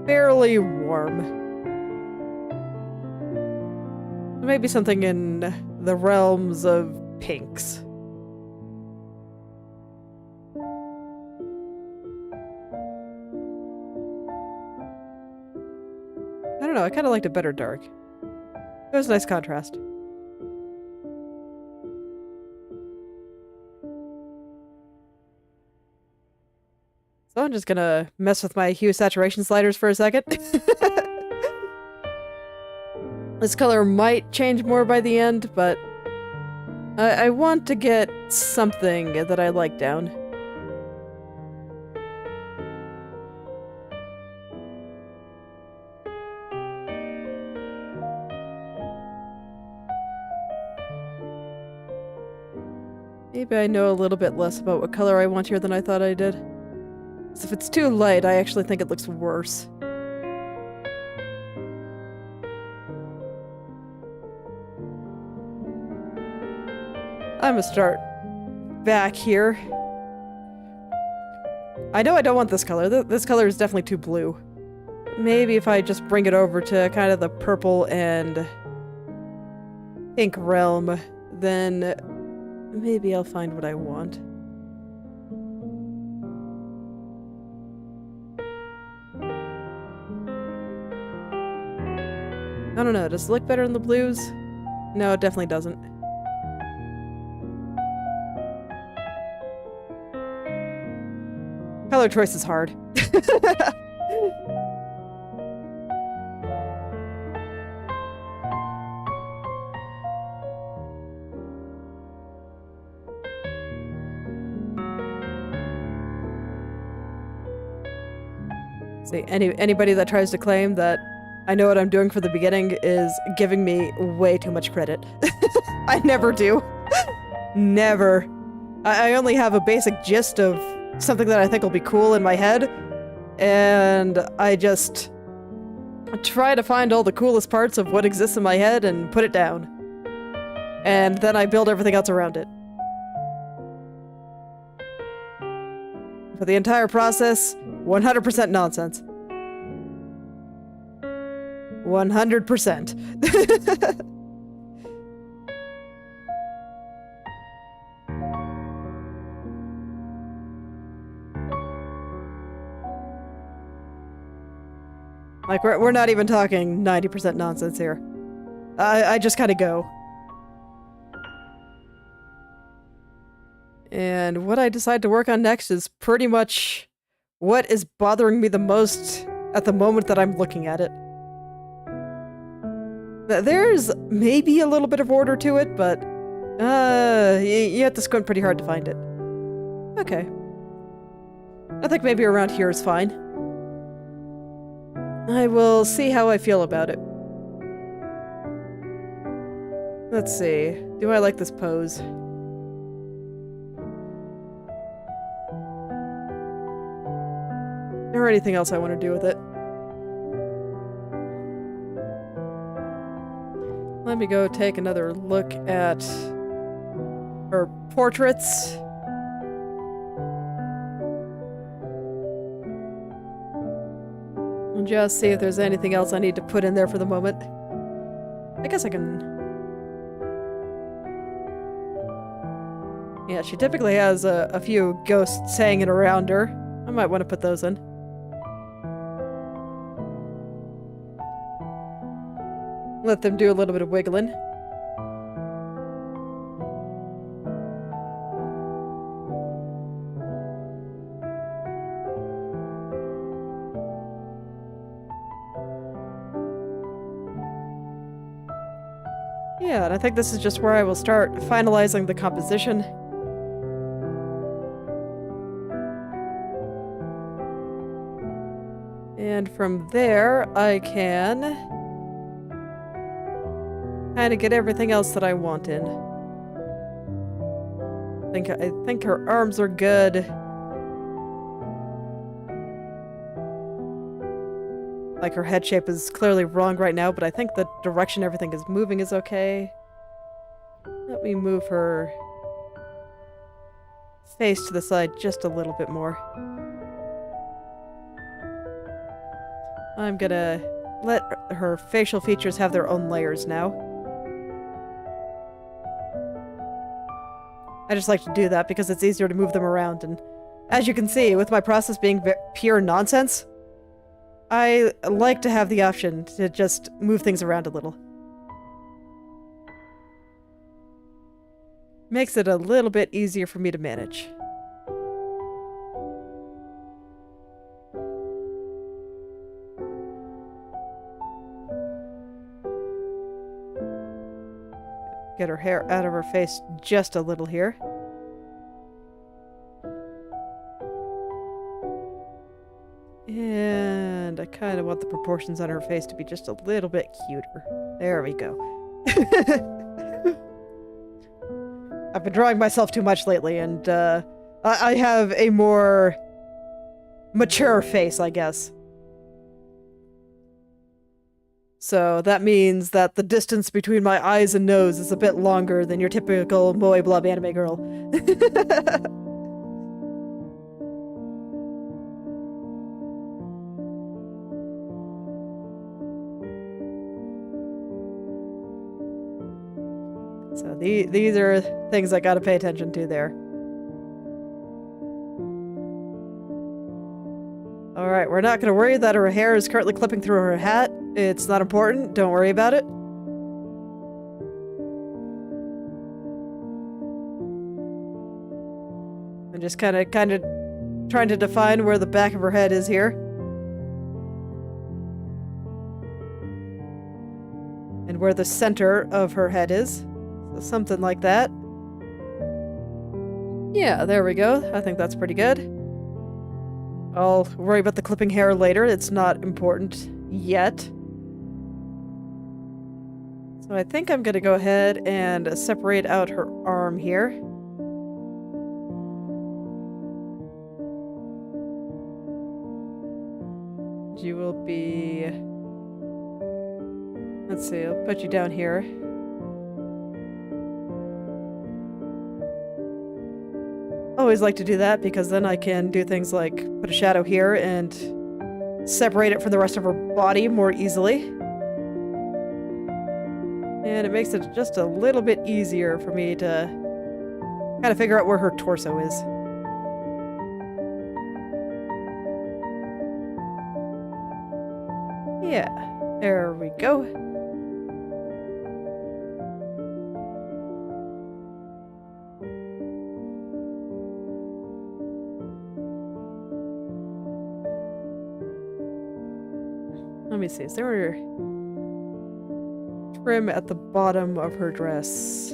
fairly warm. Maybe something in the realms of pinks. I don't know, I kind of liked it better dark. It was a nice contrast. So I'm just gonna mess with my hue saturation sliders for a second. This color might change more by the end, but I want to get something that I like down. Maybe I know a little bit less about what color I want here than I thought I did. So if it's too light, I actually think it looks worse. I'm gonna start back here. I know I don't want this color. This color is definitely too blue. Maybe if I just bring it over to kind of the purple and pink realm, then maybe I'll find what I want. I don't know, does it look better in the blues? No, it definitely doesn't. Color choice is hard. See, anybody that tries to claim that I know what I'm doing for the beginning is giving me way too much credit. I never do. Never. I only have a basic gist of something that I think will be cool in my head, and I just try to find all the coolest parts of what exists in my head and put it down. And then I build everything else around it. For the entire process, 100% nonsense. 100%. Like, we're not even talking 90% nonsense here. I just kind of go. And what I decide to work on next is pretty much what is bothering me the most at the moment that I'm looking at it. There's maybe a little bit of order to it, but you have to squint pretty hard to find it. Okay. I think maybe around here is fine. I will see how I feel about it. Let's see. Do I like this pose? Or anything else I want to do with it. Let me go take another look at her portraits. And just see if there's anything else I need to put in there for the moment. I guess I can... Yeah, she typically has a few ghosts hanging around her. I might want to put those in. Let them do a little bit of wiggling. Yeah, and I think this is just where I will start finalizing the composition. And from there, I can kind of get everything else that I want in. I think her arms are good. Like, her head shape is clearly wrong right now, but I think the direction everything is moving is okay. Let me move her face to the side just a little bit more. I'm gonna let her facial features have their own layers now. I just like to do that because it's easier to move them around, and as you can see, with my process being pure nonsense, I like to have the option to just move things around a little. Makes it a little bit easier for me to manage. Get her hair out of her face just a little here. And I kind of want the proportions on her face to be just a little bit cuter. There we go. I've been drawing myself too much lately, and I have a more mature face, I guess. So that means that the distance between my eyes and nose is a bit longer than your typical moe blob anime girl. So these are things I gotta pay attention to there. Alright, we're not gonna worry that her hair is currently clipping through her hat. It's not important, don't worry about it. I'm just kind of trying to define where the back of her head is here. And where the center of her head is. So something like that. Yeah, there we go. I think that's pretty good. I'll worry about the clipping hair later. It's not important yet. So I think I'm gonna go ahead and separate out her arm here. You will be... Let's see, I'll put you down here. Always like to do that because then I can do things like put a shadow here and separate it from the rest of her body more easily. And it makes it just a little bit easier for me to kind of figure out where her torso is. Yeah, there we go. Let me see, is there trim at the bottom of her dress?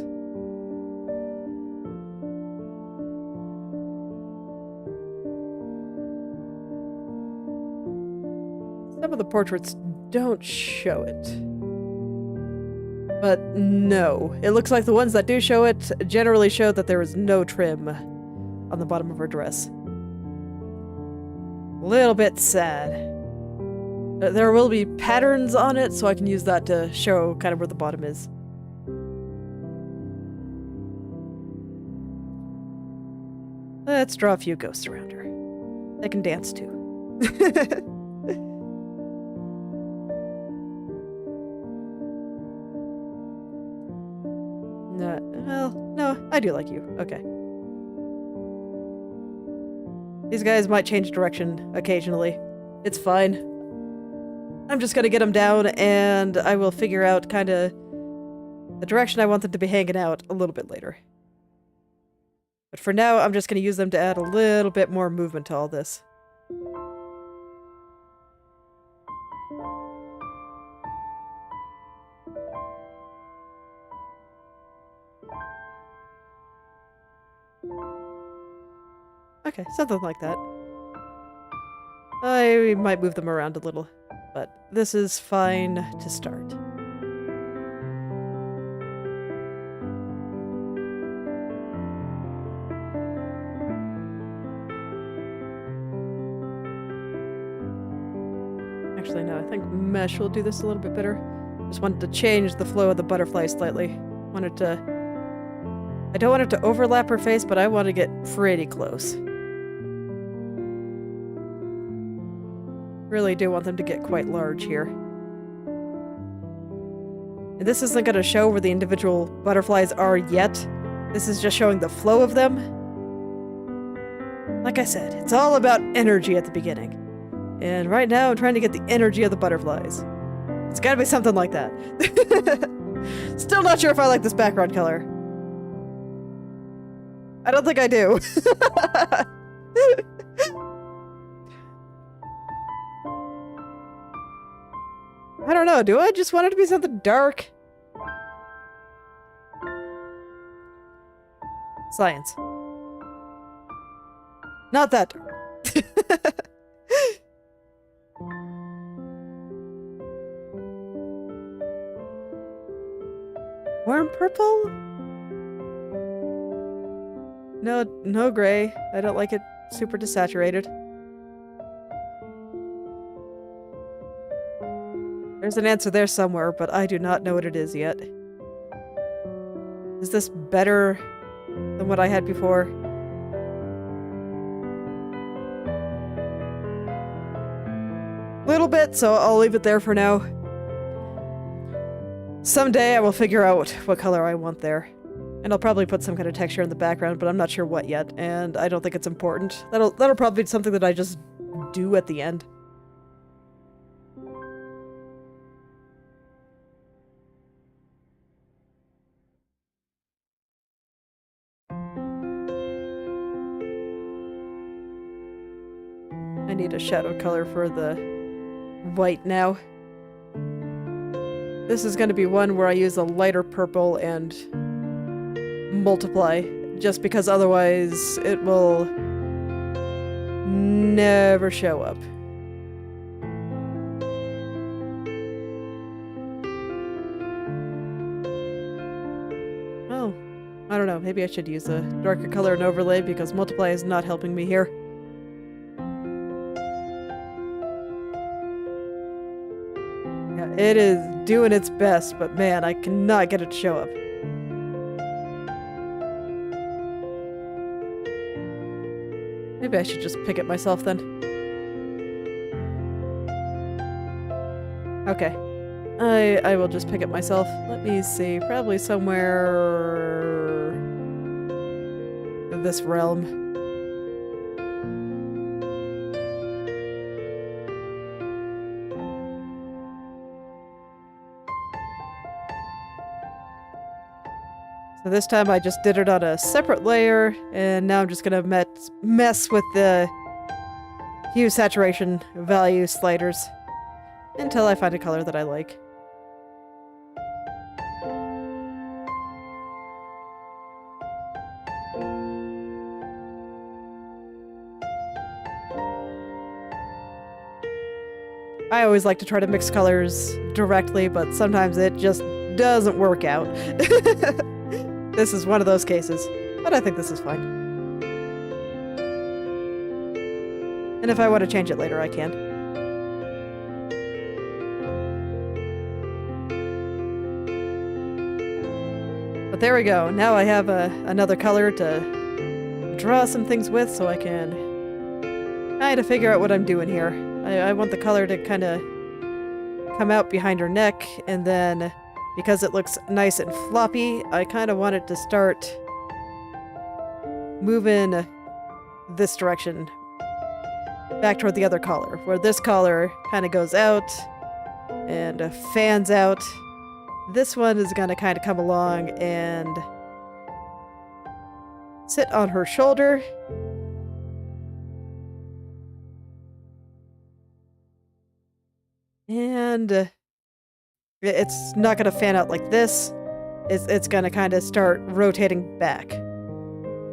Some of the portraits don't show it. But no, it looks like the ones that do show it generally show that there is no trim on the bottom of her dress. a little bit sad. There will be patterns on it, so I can use that to show kind of where the bottom is. Let's draw a few ghosts around her. They can dance too. No, well, no, I do like you. Okay. These guys might change direction occasionally. It's fine. I'm just gonna get them down, and I will figure out kind of the direction I want them to be hanging out a little bit later. But for now, I'm just gonna use them to add a little bit more movement to all this. Okay, something like that. I might move them around a little, but this is fine to start. Actually, no, I think mesh will do this a little bit better. Just wanted to change the flow of the butterfly slightly. I don't want it to overlap her face, but I want to get pretty close. Really do want them to get quite large here. And this isn't going to show where the individual butterflies are yet. This is just showing the flow of them. Like I said, it's all about energy at the beginning. And right now I'm trying to get the energy of the butterflies. It's gotta be something like that. Still not sure if I like this background color. I don't think I do. I don't know, do I just want it to be something dark? Science. Not that dark. Warm purple? No gray. I don't like it super desaturated. There's an answer there somewhere, but I do not know what it is yet. Is this better than what I had before? Little bit, so I'll leave it there for now. Someday I will figure out what color I want there. And I'll probably put some kind of texture in the background, but I'm not sure what yet, and I don't think it's important. That'll probably be something that I just do at the end. I need a shadow color for the white now. This is going to be one where I use a lighter purple and multiply, just because otherwise it will never show up. Oh, I don't know, maybe I should use a darker color and overlay because multiply is not helping me here. Yeah, it is doing its best, but man, I cannot get it to show up. Maybe I should just pick it myself then. Okay. I will just pick it myself. Let me see. Probably somewhere in this realm. So this time I just did it on a separate layer, and now I'm just gonna mess with the hue saturation value sliders until I find a color that I like. I always like to try to mix colors directly, but sometimes it just doesn't work out. This is one of those cases, but I think this is fine. And if I want to change it later, I can. But there we go. Now I have another color to draw some things with, so I can kind of figure out what I'm doing here. I want the color to kind of come out behind her neck, and then because it looks nice and floppy, I kind of want it to start moving this direction, back toward the other collar, where this collar kind of goes out and fans out. This one is going to kind of come along and sit on her shoulder. And it's not going to fan out like this. It's going to kind of start rotating back,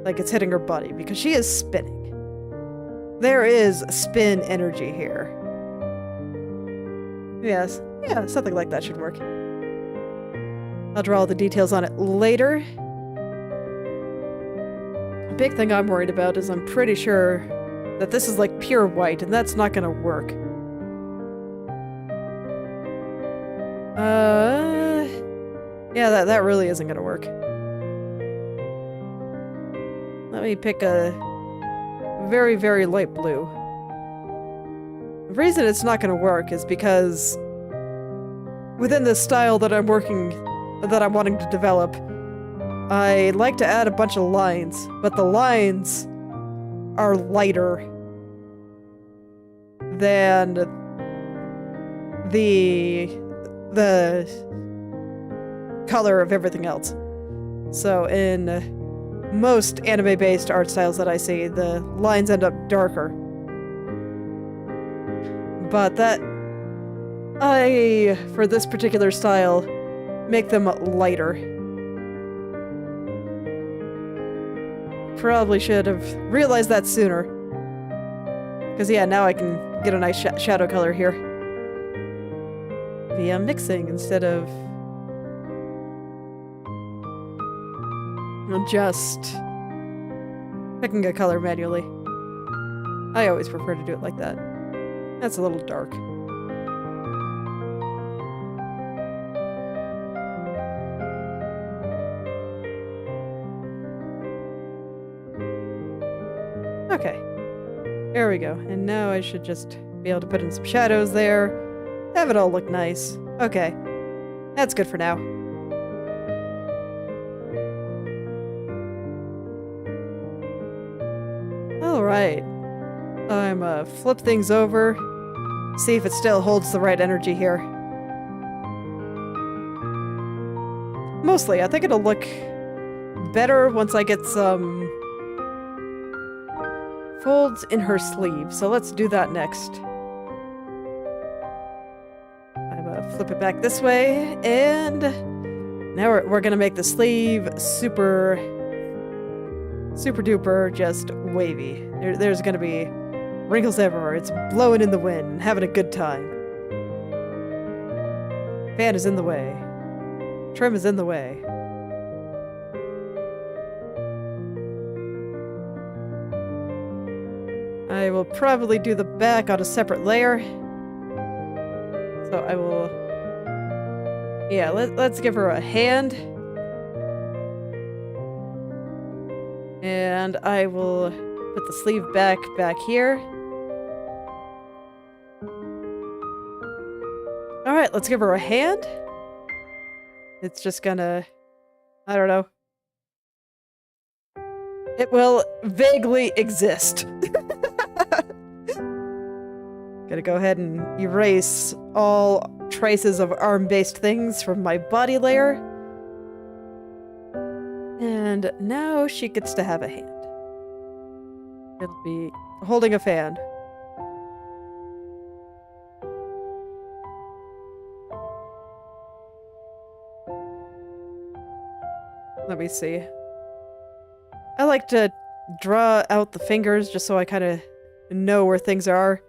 like it's hitting her body, because she is spinning. There is spin energy here. Yes, yeah, something like that should work. I'll draw all the details on it later. The big thing I'm worried about is I'm pretty sure that this is like pure white, and that's not going to work. Yeah, that really isn't gonna work. Let me pick a very, very light blue. The reason it's not gonna work is because within this style that I'm wanting to develop, I like to add a bunch of lines, but the lines are lighter than the color of everything else. So in most anime-based art styles that I see, the lines end up darker. But for this particular style, make them lighter. Probably should have realized that sooner. Because yeah, now I can get a nice shadow color here via mixing instead of just picking a color manually. I always prefer to do it like that. That's a little dark. Okay. There we go. And now I should just be able to put in some shadows there. Have it all look nice. Okay. That's good for now. Alright. I'm flip things over. See if it still holds the right energy here. Mostly, I think it'll look better once I get some folds in her sleeve. So let's do that next. Flip it back this way, and now we're gonna make the sleeve super duper just wavy. There's gonna be wrinkles everywhere. It's blowing in the wind, having a good time. Fan is in the way. Trim is in the way. I will probably do the back on a separate layer. So I will... Yeah, let's give her a hand. And I will put the sleeve back here. Alright, let's give her a hand. It's just gonna... I don't know. It will vaguely exist. Gonna go ahead and erase all traces of arm-based things from my body layer. And now she gets to have a hand. It'll be holding a fan. Let me see. I like to draw out the fingers just so I kind of know where things are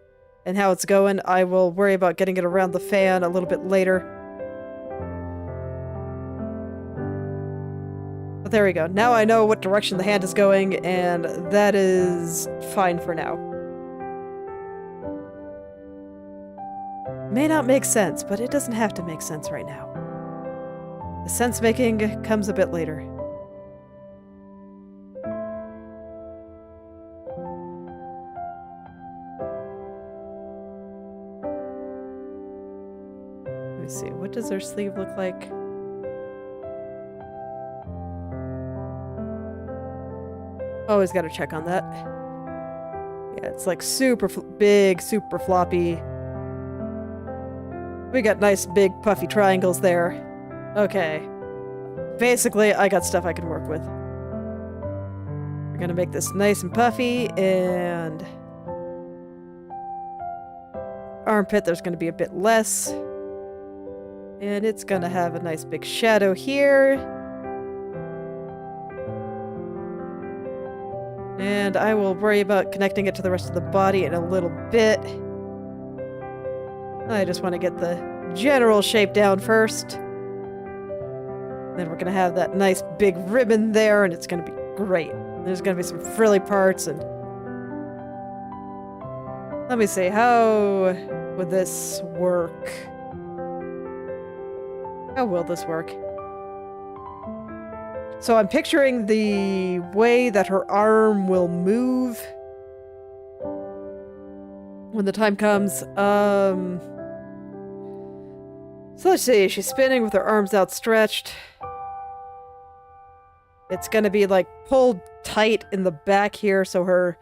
and how it's going. I will worry about getting it around the fan a little bit later. But there we go. Now I know what direction the hand is going, and that is fine for now. may not make sense, but it doesn't have to make sense right now. The sense-making comes a bit later. Let me see, what does her sleeve look like? Always gotta check on that. Yeah, it's like super big, super floppy. We got nice big puffy triangles there. Okay. Basically, I got stuff I can work with. We're gonna make this nice and puffy, and armpit, there's gonna be a bit less. And it's gonna have a nice big shadow here. And I will worry about connecting it to the rest of the body in a little bit. I just want to get the general shape down first. Then we're going to have that nice big ribbon there, and it's going to be great. There's going to be some frilly parts, and... Let me see, how would this work? How will this work? So I'm picturing the way that her arm will move when the time comes. So let's see, she's spinning with her arms outstretched. It's gonna be like pulled tight in the back here, so her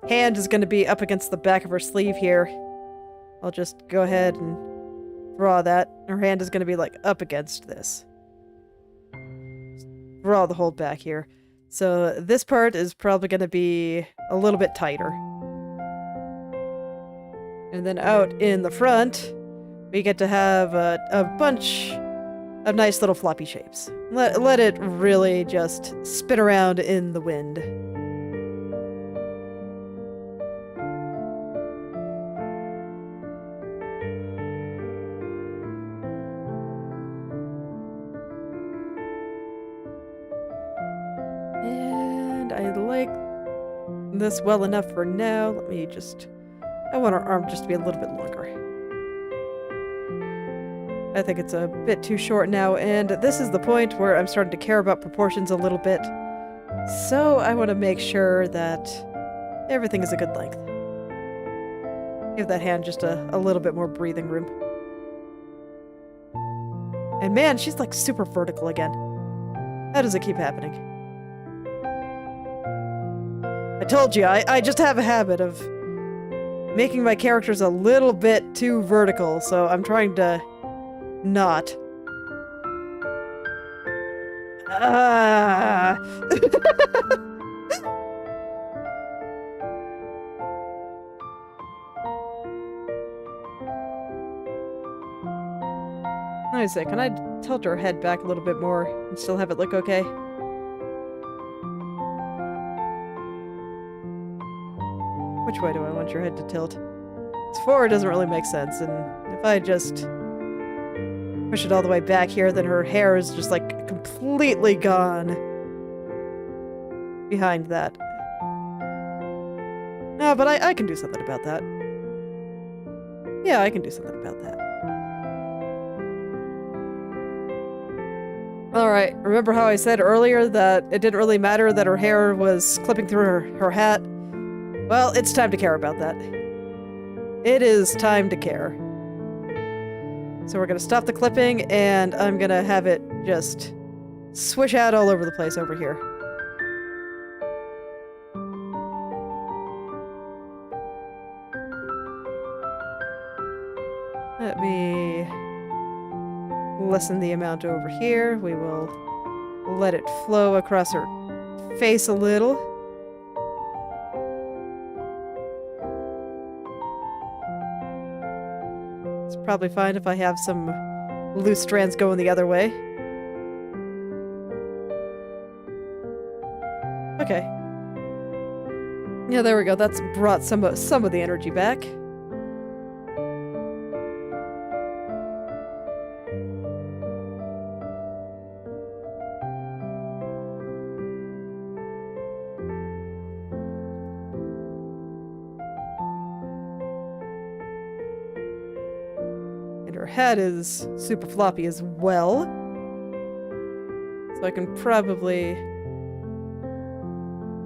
hand is gonna be up against the back of her sleeve here. I'll just go ahead and draw that. Her hand is gonna be like up against this. Draw the whole back here. So this part is probably gonna be a little bit tighter. And then out in the front, we get to have a bunch of nice little floppy shapes. Let it really just spin around in the wind. And I like this well enough for now. Let me just... I want our arm just to be a little bit longer. I think it's a bit too short now, and this is the point where I'm starting to care about proportions a little bit. So I want to make sure that everything is a good length. Give that hand just a little bit more breathing room. And man, she's like super vertical again. How does it keep happening? I told you, I just have a habit of making my characters a little bit too vertical, so I'm trying to not. Let me see, can I tilt her head back a little bit more and still have it look okay? Which way do I want your head to tilt? It's forward doesn't really make sense, and if I just push it all the way back here, then her hair is just like completely gone behind that. No, but I can do something about that. Yeah, I can do something about that. Alright, remember how I said earlier that it didn't really matter that her hair was clipping through her hat? Well, it's time to care about that. It is time to care. So we're gonna stop the clipping, and I'm gonna have it just swish out all over the place over here. Let me lessen the amount over here. We will let it flow across her face a little. It's probably fine if I have some loose strands going the other way. Okay. Yeah, there we go. That's brought some of the energy back. head is super floppy as well. So I can probably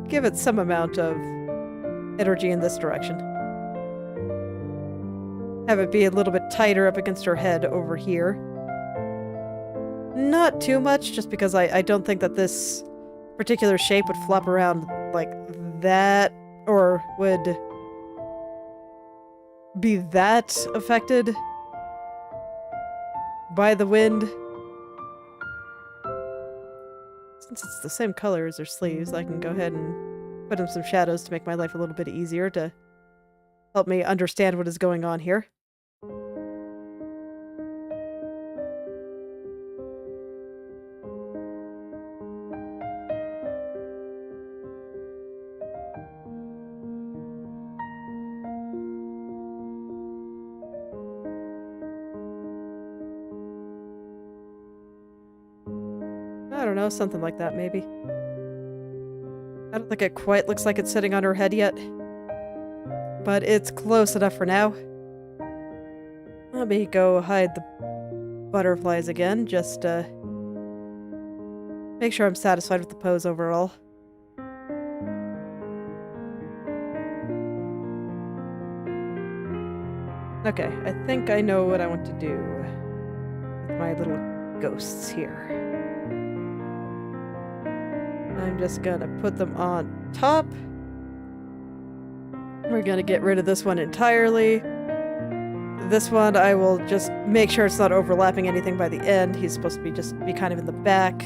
give it some amount of energy in this direction. Have it be a little bit tighter up against her head over here. Not too much, just because I don't think that this particular shape would flop around like that, or would be that affected by the wind. Since it's the same color as her sleeves, I can go ahead and put in some shadows to make my life a little bit easier to help me understand what is going on here. I don't know, something like that, maybe. I don't think it quite looks like it's sitting on her head yet. But it's close enough for now. Let me go hide the butterflies again, just make sure I'm satisfied with the pose overall. Okay, I think I know what I want to do with my little ghosts here. I'm just gonna put them on top. We're gonna get rid of this one entirely. This one, I will just make sure it's not overlapping anything by the end. He's supposed to be kind of in the back.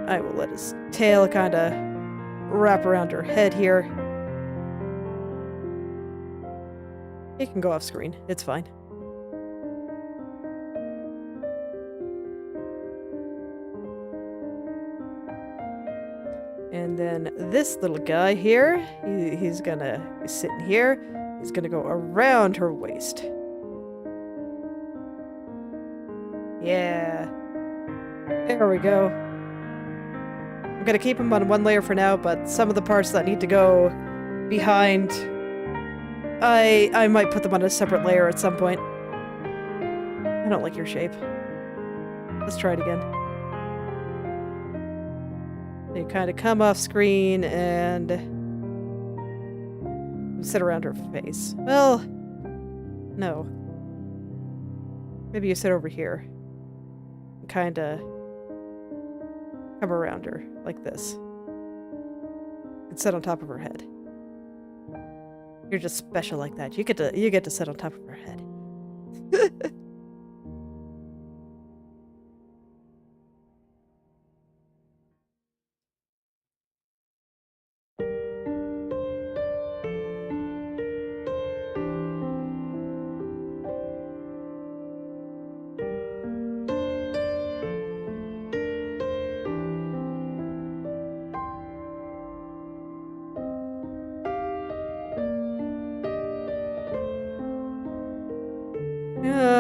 I will let his tail kind of wrap around her head here. He can go off screen. It's fine. And then this little guy here, he's gonna be sitting here. He's gonna go around her waist. Yeah. There we go. I'm gonna keep him on one layer for now, but some of the parts that need to go behind, I might put them on a separate layer at some point. I don't like your shape. Let's try it again. They kind of come off screen and sit around her face. Well, no. Maybe you sit over here. Kind of come around her like this. And sit on top of her head. You're just special like that. You get to sit on top of her head.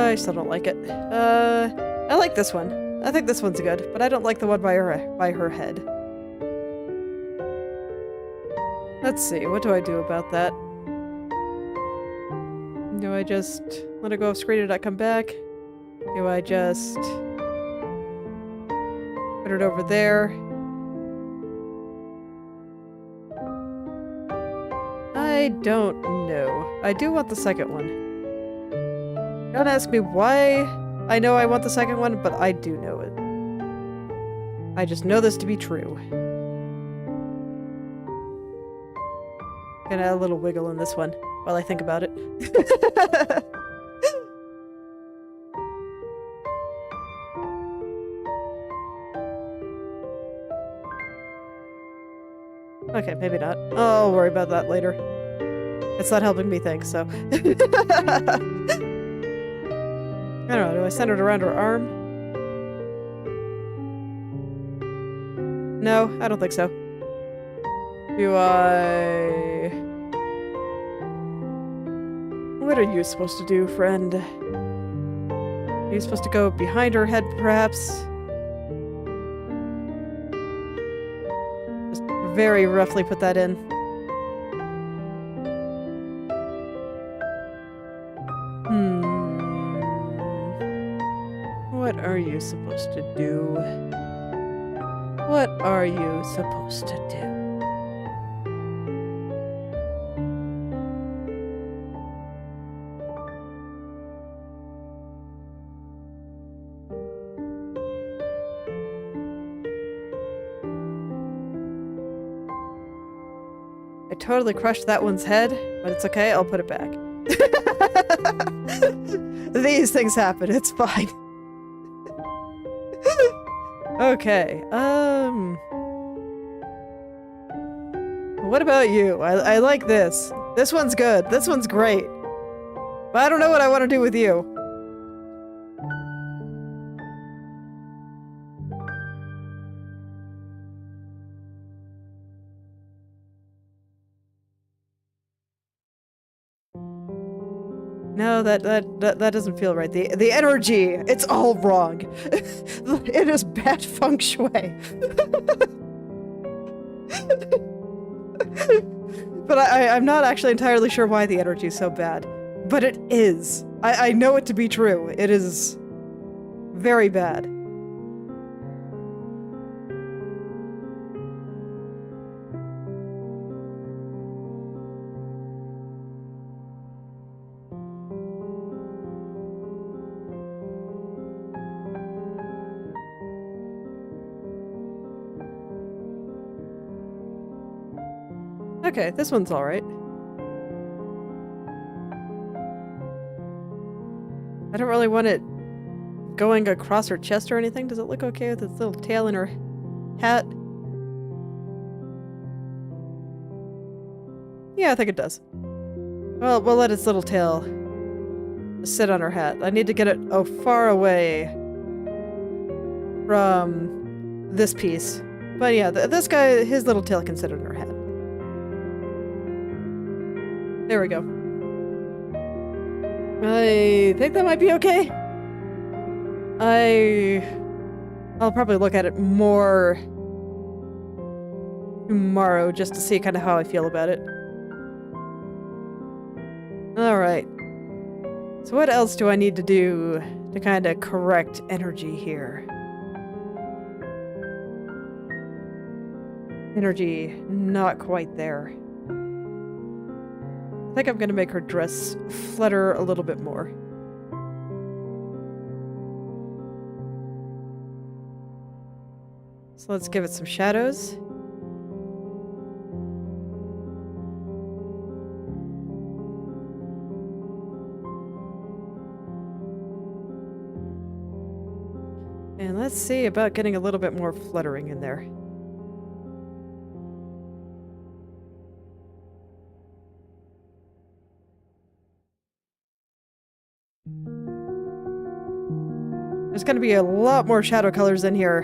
I still don't like it. I like this one. I think this one's good, but I don't like the one by her head. Let's see, what do I do about that? Do I just let it go off screen and not come back? Do I just put it over there? I don't know. I do want the second one. Don't ask me why I know I want the second one, but I do know it. I just know this to be true. Gonna add a little wiggle in this one while I think about it. Okay, maybe not. I'll worry about that later. It's not helping me think, so. I don't know, do I center it around her arm? No, I don't think so. Do I... What are you supposed to do, friend? Are you supposed to go behind her head, perhaps? Just very roughly put that in. What are you supposed to do? What are you supposed to do? I totally crushed that one's head, but it's okay, I'll put it back. These things happen, it's fine. Okay, what about you? I like this. This one's good. This one's great. But I don't know what I want to do with you. No, that doesn't feel right. The energy, it's all wrong. It is bad feng shui. But I'm not actually entirely sure why the energy is so bad. But it is. I know it to be true. It is very bad. Okay, this one's alright. I don't really want it going across her chest or anything. Does it look okay with its little tail in her hat? Yeah, I think it does. Well, we'll let its little tail sit on her hat. I need to get it far away from this piece. But yeah, this guy, his little tail can sit on her hat. There we go. I think that might be okay. I'll probably look at it more tomorrow just to see kind of how I feel about it. Alright. So what else do I need to do to kind of correct energy here? Energy not quite there. I think I'm gonna make her dress flutter a little bit more. So let's give it some shadows. And let's see about getting a little bit more fluttering in there. There's gonna be a lot more shadow colors in here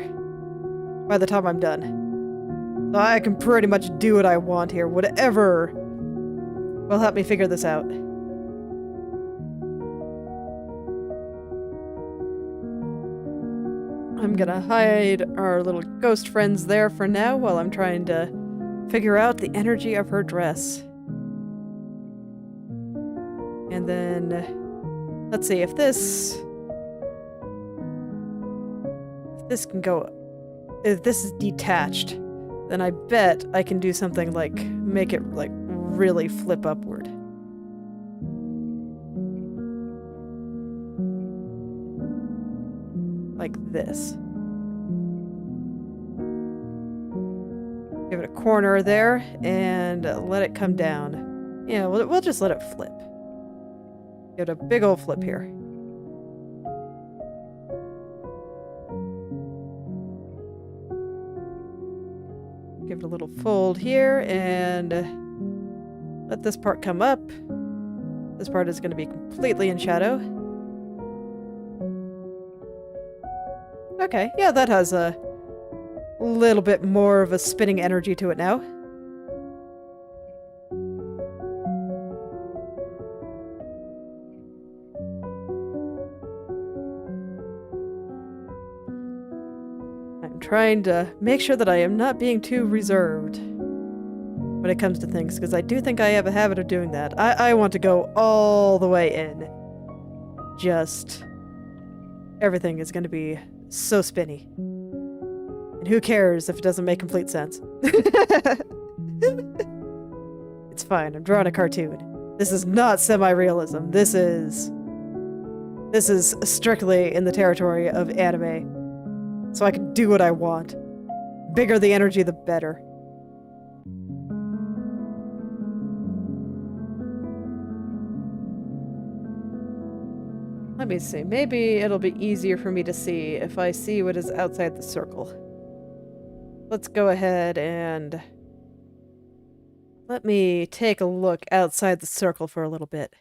by the time I'm done. So I can pretty much do what I want here. Whatever will help me figure this out. I'm gonna hide our little ghost friends there for now while I'm trying to figure out the energy of her dress. And then, let's see, if this can go, if this is detached, then I bet I can do something like make it like really flip upward. Like this. Give it a corner there and let it come down. Yeah, we'll just let it flip. Give it a big old flip here. Give it a little fold here and let this part come up. This part is going to be completely in shadow. Okay, yeah, that has a little bit more of a spinning energy to it now. I'm trying to make sure that I am not being too reserved when it comes to things, because I do think I have a habit of doing that. I want to go all the way in. Just everything is going to be so spinny. And who cares if it doesn't make complete sense? It's fine, I'm drawing a cartoon. This is not semi-realism. This is strictly in the territory of anime. So I can do what I want. Bigger the energy, the better. Let me see. Maybe it'll be easier for me to see if I see what is outside the circle. Let's go ahead and let me take a look outside the circle for a little bit.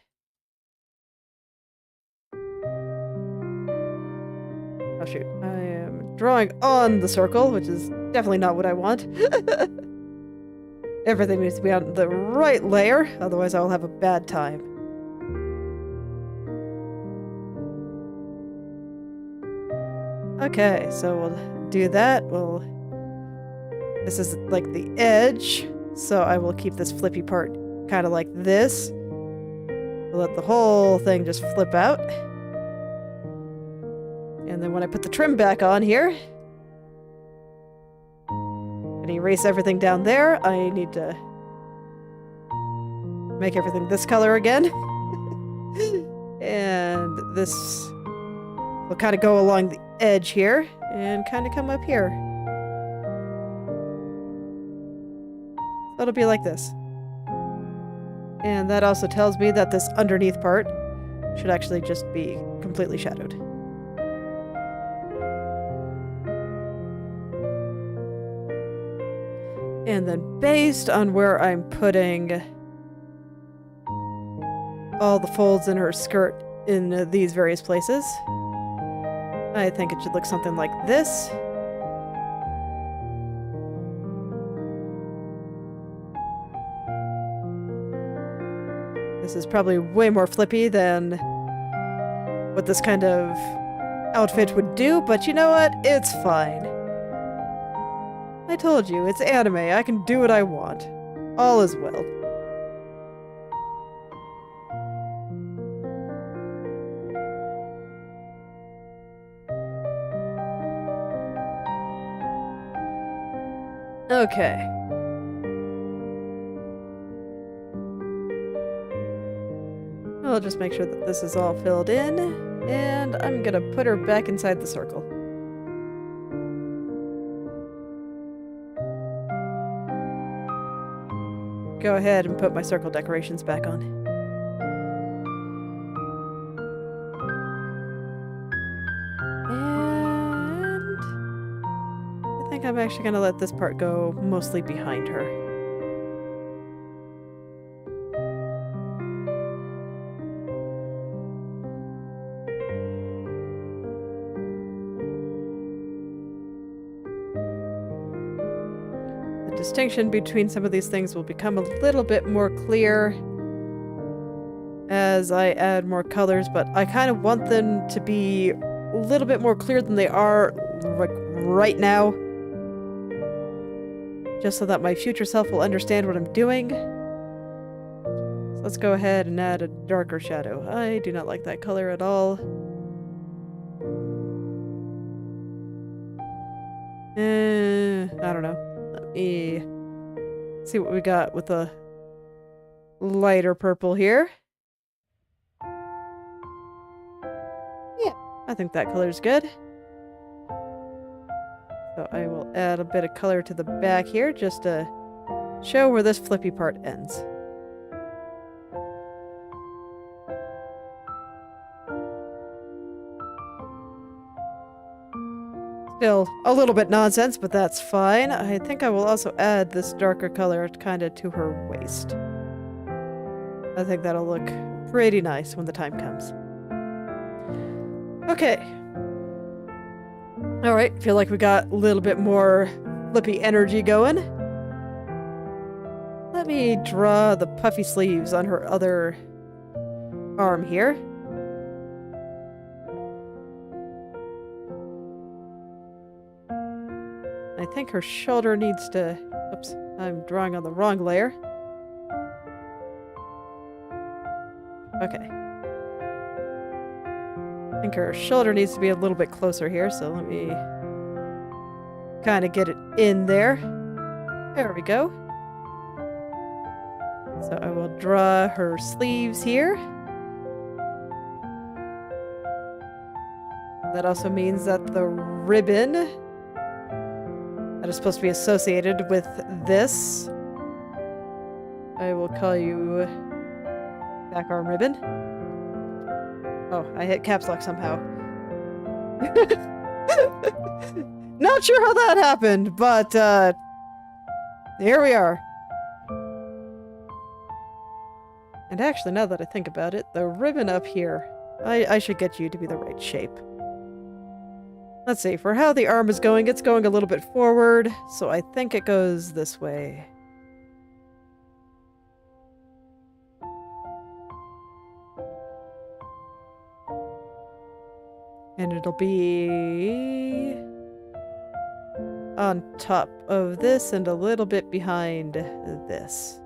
Oh shoot, I am drawing on the circle, which is definitely not what I want. Everything needs to be on the right layer, otherwise I will have a bad time. Okay, so we'll do that. This is like the edge, so I will keep this flippy part kind of like this. We'll let the whole thing just flip out. And then when I put the trim back on here, and erase everything down there, I need to make everything this color again. And this will kind of go along the edge here and kind of come up here. So it'll be like this. And that also tells me that this underneath part should actually just be completely shadowed. And then based on where I'm putting all the folds in her skirt in these various places, I think it should look something like this. This is probably way more flippy than what this kind of outfit would do, but you know what? It's fine. I told you, it's anime. I can do what I want. All is well. Okay. I'll just make sure that this is all filled in, and I'm gonna put her back inside the circle. Go ahead and put my circle decorations back on. And I think I'm actually gonna let this part go mostly behind her. Distinction between some of these things will become a little bit more clear as I add more colors, but I kind of want them to be a little bit more clear than they are like right now, just so that my future self will understand what I'm doing. So let's go ahead and add a darker shadow. I do not like that color at all. I don't know. Let me see what we got with the lighter purple here. Yeah, I think that color's good. So I will add a bit of color to the back here just to show where this flippy part ends. Still a little bit nonsense, but that's fine. I think I will also add this darker color kind of to her waist. I think that'll look pretty nice when the time comes. Okay. Alright, feel like we got a little bit more flippy energy going. Let me draw the puffy sleeves on her other arm here. I think her shoulder needs to... Oops, I'm drawing on the wrong layer. Okay. think her shoulder needs to be a little bit closer here, so let me kind of get it in there. There we go. So I will draw her sleeves here. That also means that the ribbon that is supposed to be associated with this, I will call you back arm ribbon. Oh, I hit caps lock somehow. Not sure how that happened, but here we are. And actually, now that I think about it, the ribbon up here, I should get you to be the right shape. Let's see, for how the arm is going, it's going a little bit forward, so I think it goes this way. And it'll be on top of this and a little bit behind this.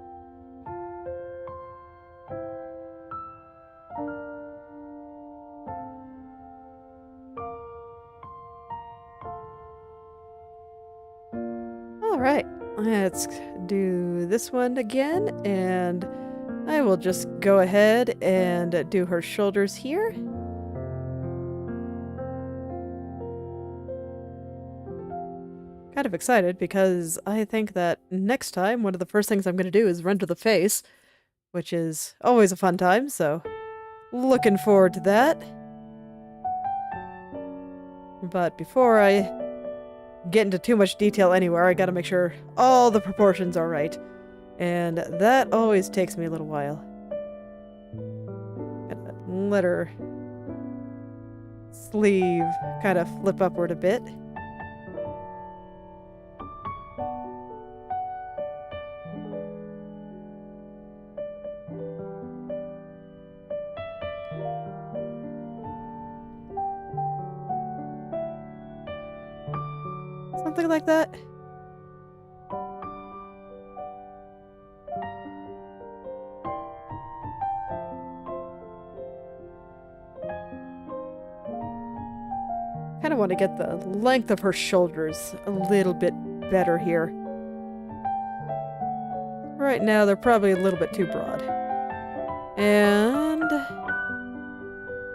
Alright, let's do this one again, and I will just go ahead and do her shoulders here. Kind of excited because I think that next time one of the first things I'm going to do is render the face, which is always a fun time, so looking forward to that. But before I get into too much detail anywhere, I gotta make sure all the proportions are right, and that always takes me a little while. Gotta let her sleeve kind of flip upward a bit. Something like that. Kind of want to get the length of her shoulders a little bit better here. Right now, they're probably a little bit too broad. And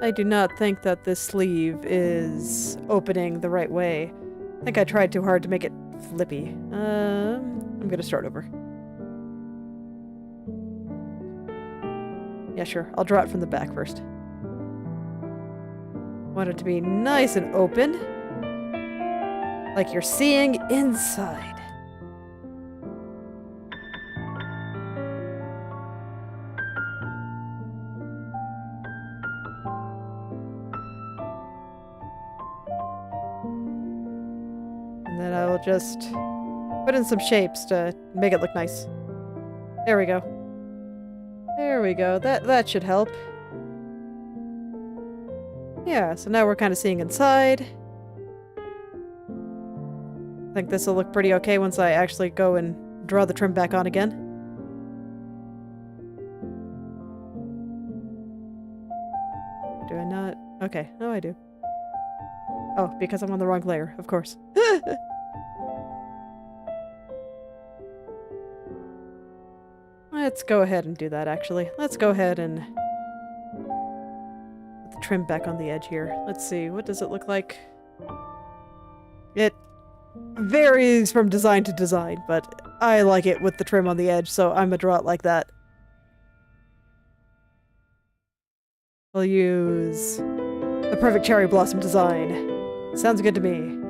I do not think that this sleeve is opening the right way. I think I tried too hard to make it flippy. I'm gonna start over. Yeah, sure. I'll draw it from the back first. Want it to be nice and open. Like you're seeing inside. And then I will just put in some shapes to make it look nice. There we go. There we go. That should help. Yeah, so now we're kind of seeing inside. I think this will look pretty okay once I actually go and draw the trim back on again. Do I not? Okay, no I do. Oh, because I'm on the wrong layer, of course. Let's go ahead and do that, actually. Let's go ahead and put the trim back on the edge here. Let's see, what does it look like? It varies from design to design, but I like it with the trim on the edge, so I'm gonna draw it like that. We'll use the perfect cherry blossom design. Sounds good to me.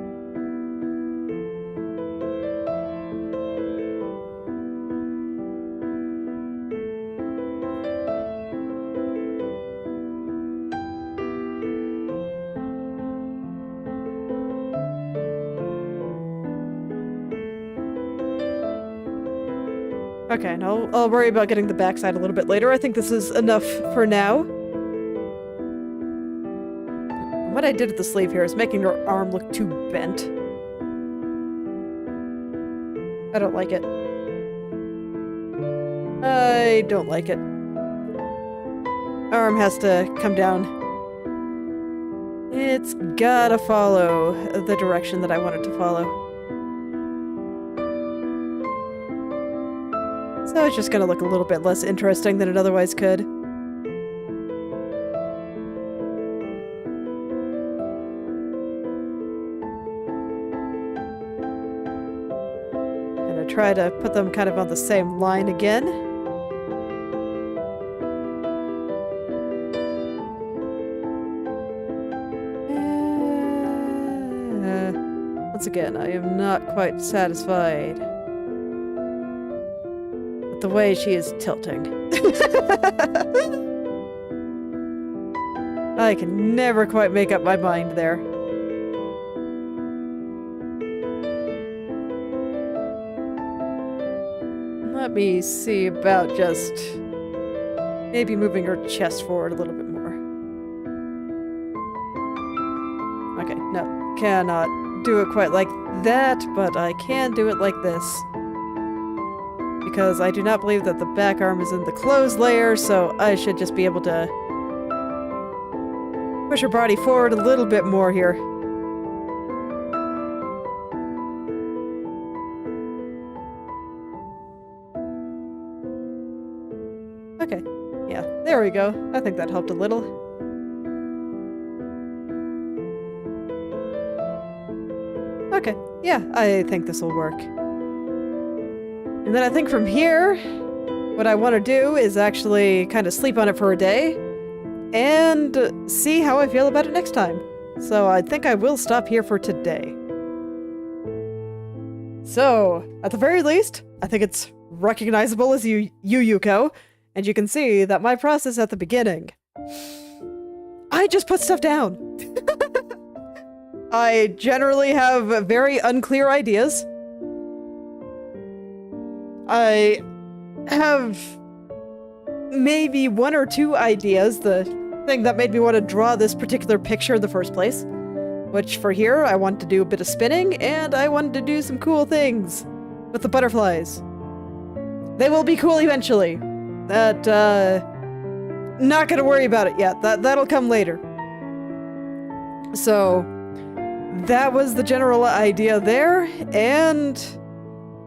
Okay, and I'll worry about getting the backside a little bit later. I think this is enough for now. What I did with the sleeve here is making her arm look too bent. I don't like it. I don't like it. Arm has to come down It's gotta follow the direction that I want it to follow. So it's just gonna look a little bit less interesting than it otherwise could. Gonna try to put them kind of on the same line again. Once again, I am not quite satisfied with the way she is tilting. I can never quite make up my mind there. Let me see about just maybe moving her chest forward a little bit more. Okay, no, cannot do it quite like that, but I can do it like this. Because I do not believe that the back arm is in the closed layer, so I should just be able to push her body forward a little bit more here. Okay, yeah, there we go. I think that helped a little. Okay, yeah, I think this will work. And then I think from here, what I want to do is actually kind of sleep on it for a day and see how I feel about it next time. So I think I will stop here for today. So, at the very least, I think it's recognizable as Yuyuko, and you can see that my process at the beginning, I just put stuff down. I generally have very unclear ideas. I have maybe one or two ideas, the thing that made me want to draw this particular picture in the first place. Which, for here, I want to do a bit of spinning, and I wanted to do some cool things with the butterflies. They will be cool eventually. That, not gonna worry about it yet. That'll come later. So, that was the general idea there, and,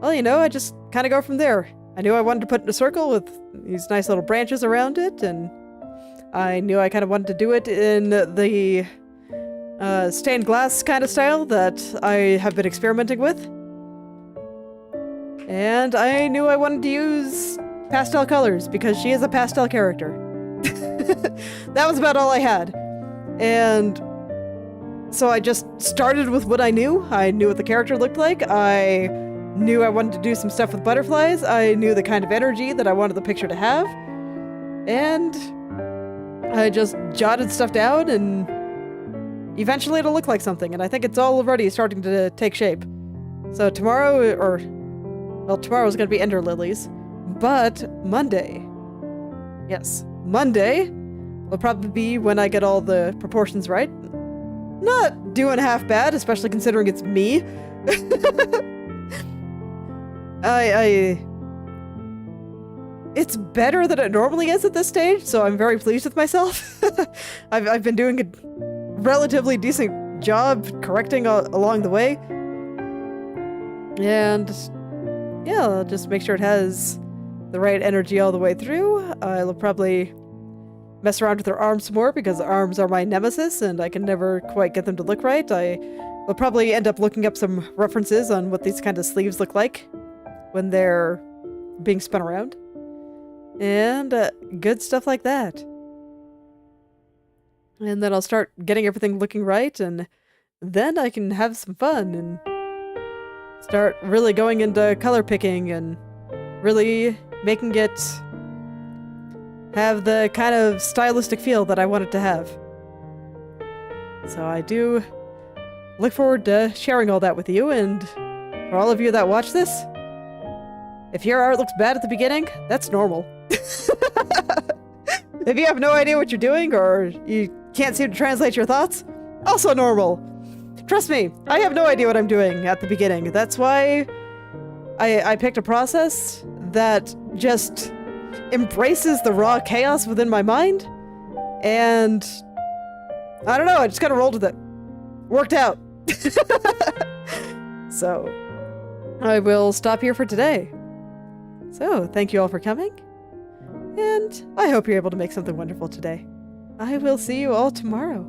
well, you know, I just kind of go from there. I knew I wanted to put it in a circle with these nice little branches around it, and I knew I kind of wanted to do it in the stained glass kind of style that I have been experimenting with. And I knew I wanted to use pastel colors because she is a pastel character. That was about all I had. And so I just started with what I knew. I knew what the character looked like. I knew I wanted to do some stuff with butterflies. I knew the kind of energy that I wanted the picture to have. And I just jotted stuff down, and eventually it'll look like something. And I think it's already starting to take shape. So tomorrow, well, tomorrow's gonna be Ender Lilies, but Monday, yes, Monday will probably be when I get all the proportions right. Not doing half bad, especially considering it's me. It's better than it normally is at this stage, so I'm very pleased with myself. I've been doing a relatively decent job correcting along the way. And yeah, I'll just make sure it has the right energy all the way through. I'll probably mess around with her arms some more because arms are my nemesis and I can never quite get them to look right. I will probably end up looking up some references on what these kind of sleeves look like when they're being spun around. And good stuff like that. And then I'll start getting everything looking right, and then I can have some fun and start really going into color picking and really making it have the kind of stylistic feel that I want it to have. So I do look forward to sharing all that with you, and for all of you that watch this, if your art looks bad at the beginning, that's normal. If you have no idea what you're doing, or you can't seem to translate your thoughts, also normal. Trust me, I have no idea what I'm doing at the beginning. That's why I picked a process that just embraces the raw chaos within my mind, and I don't know, I just kind of rolled with it. Worked out. So, I will stop here for today. So, thank you all for coming. And I hope you're able to make something wonderful today. I will see you all tomorrow.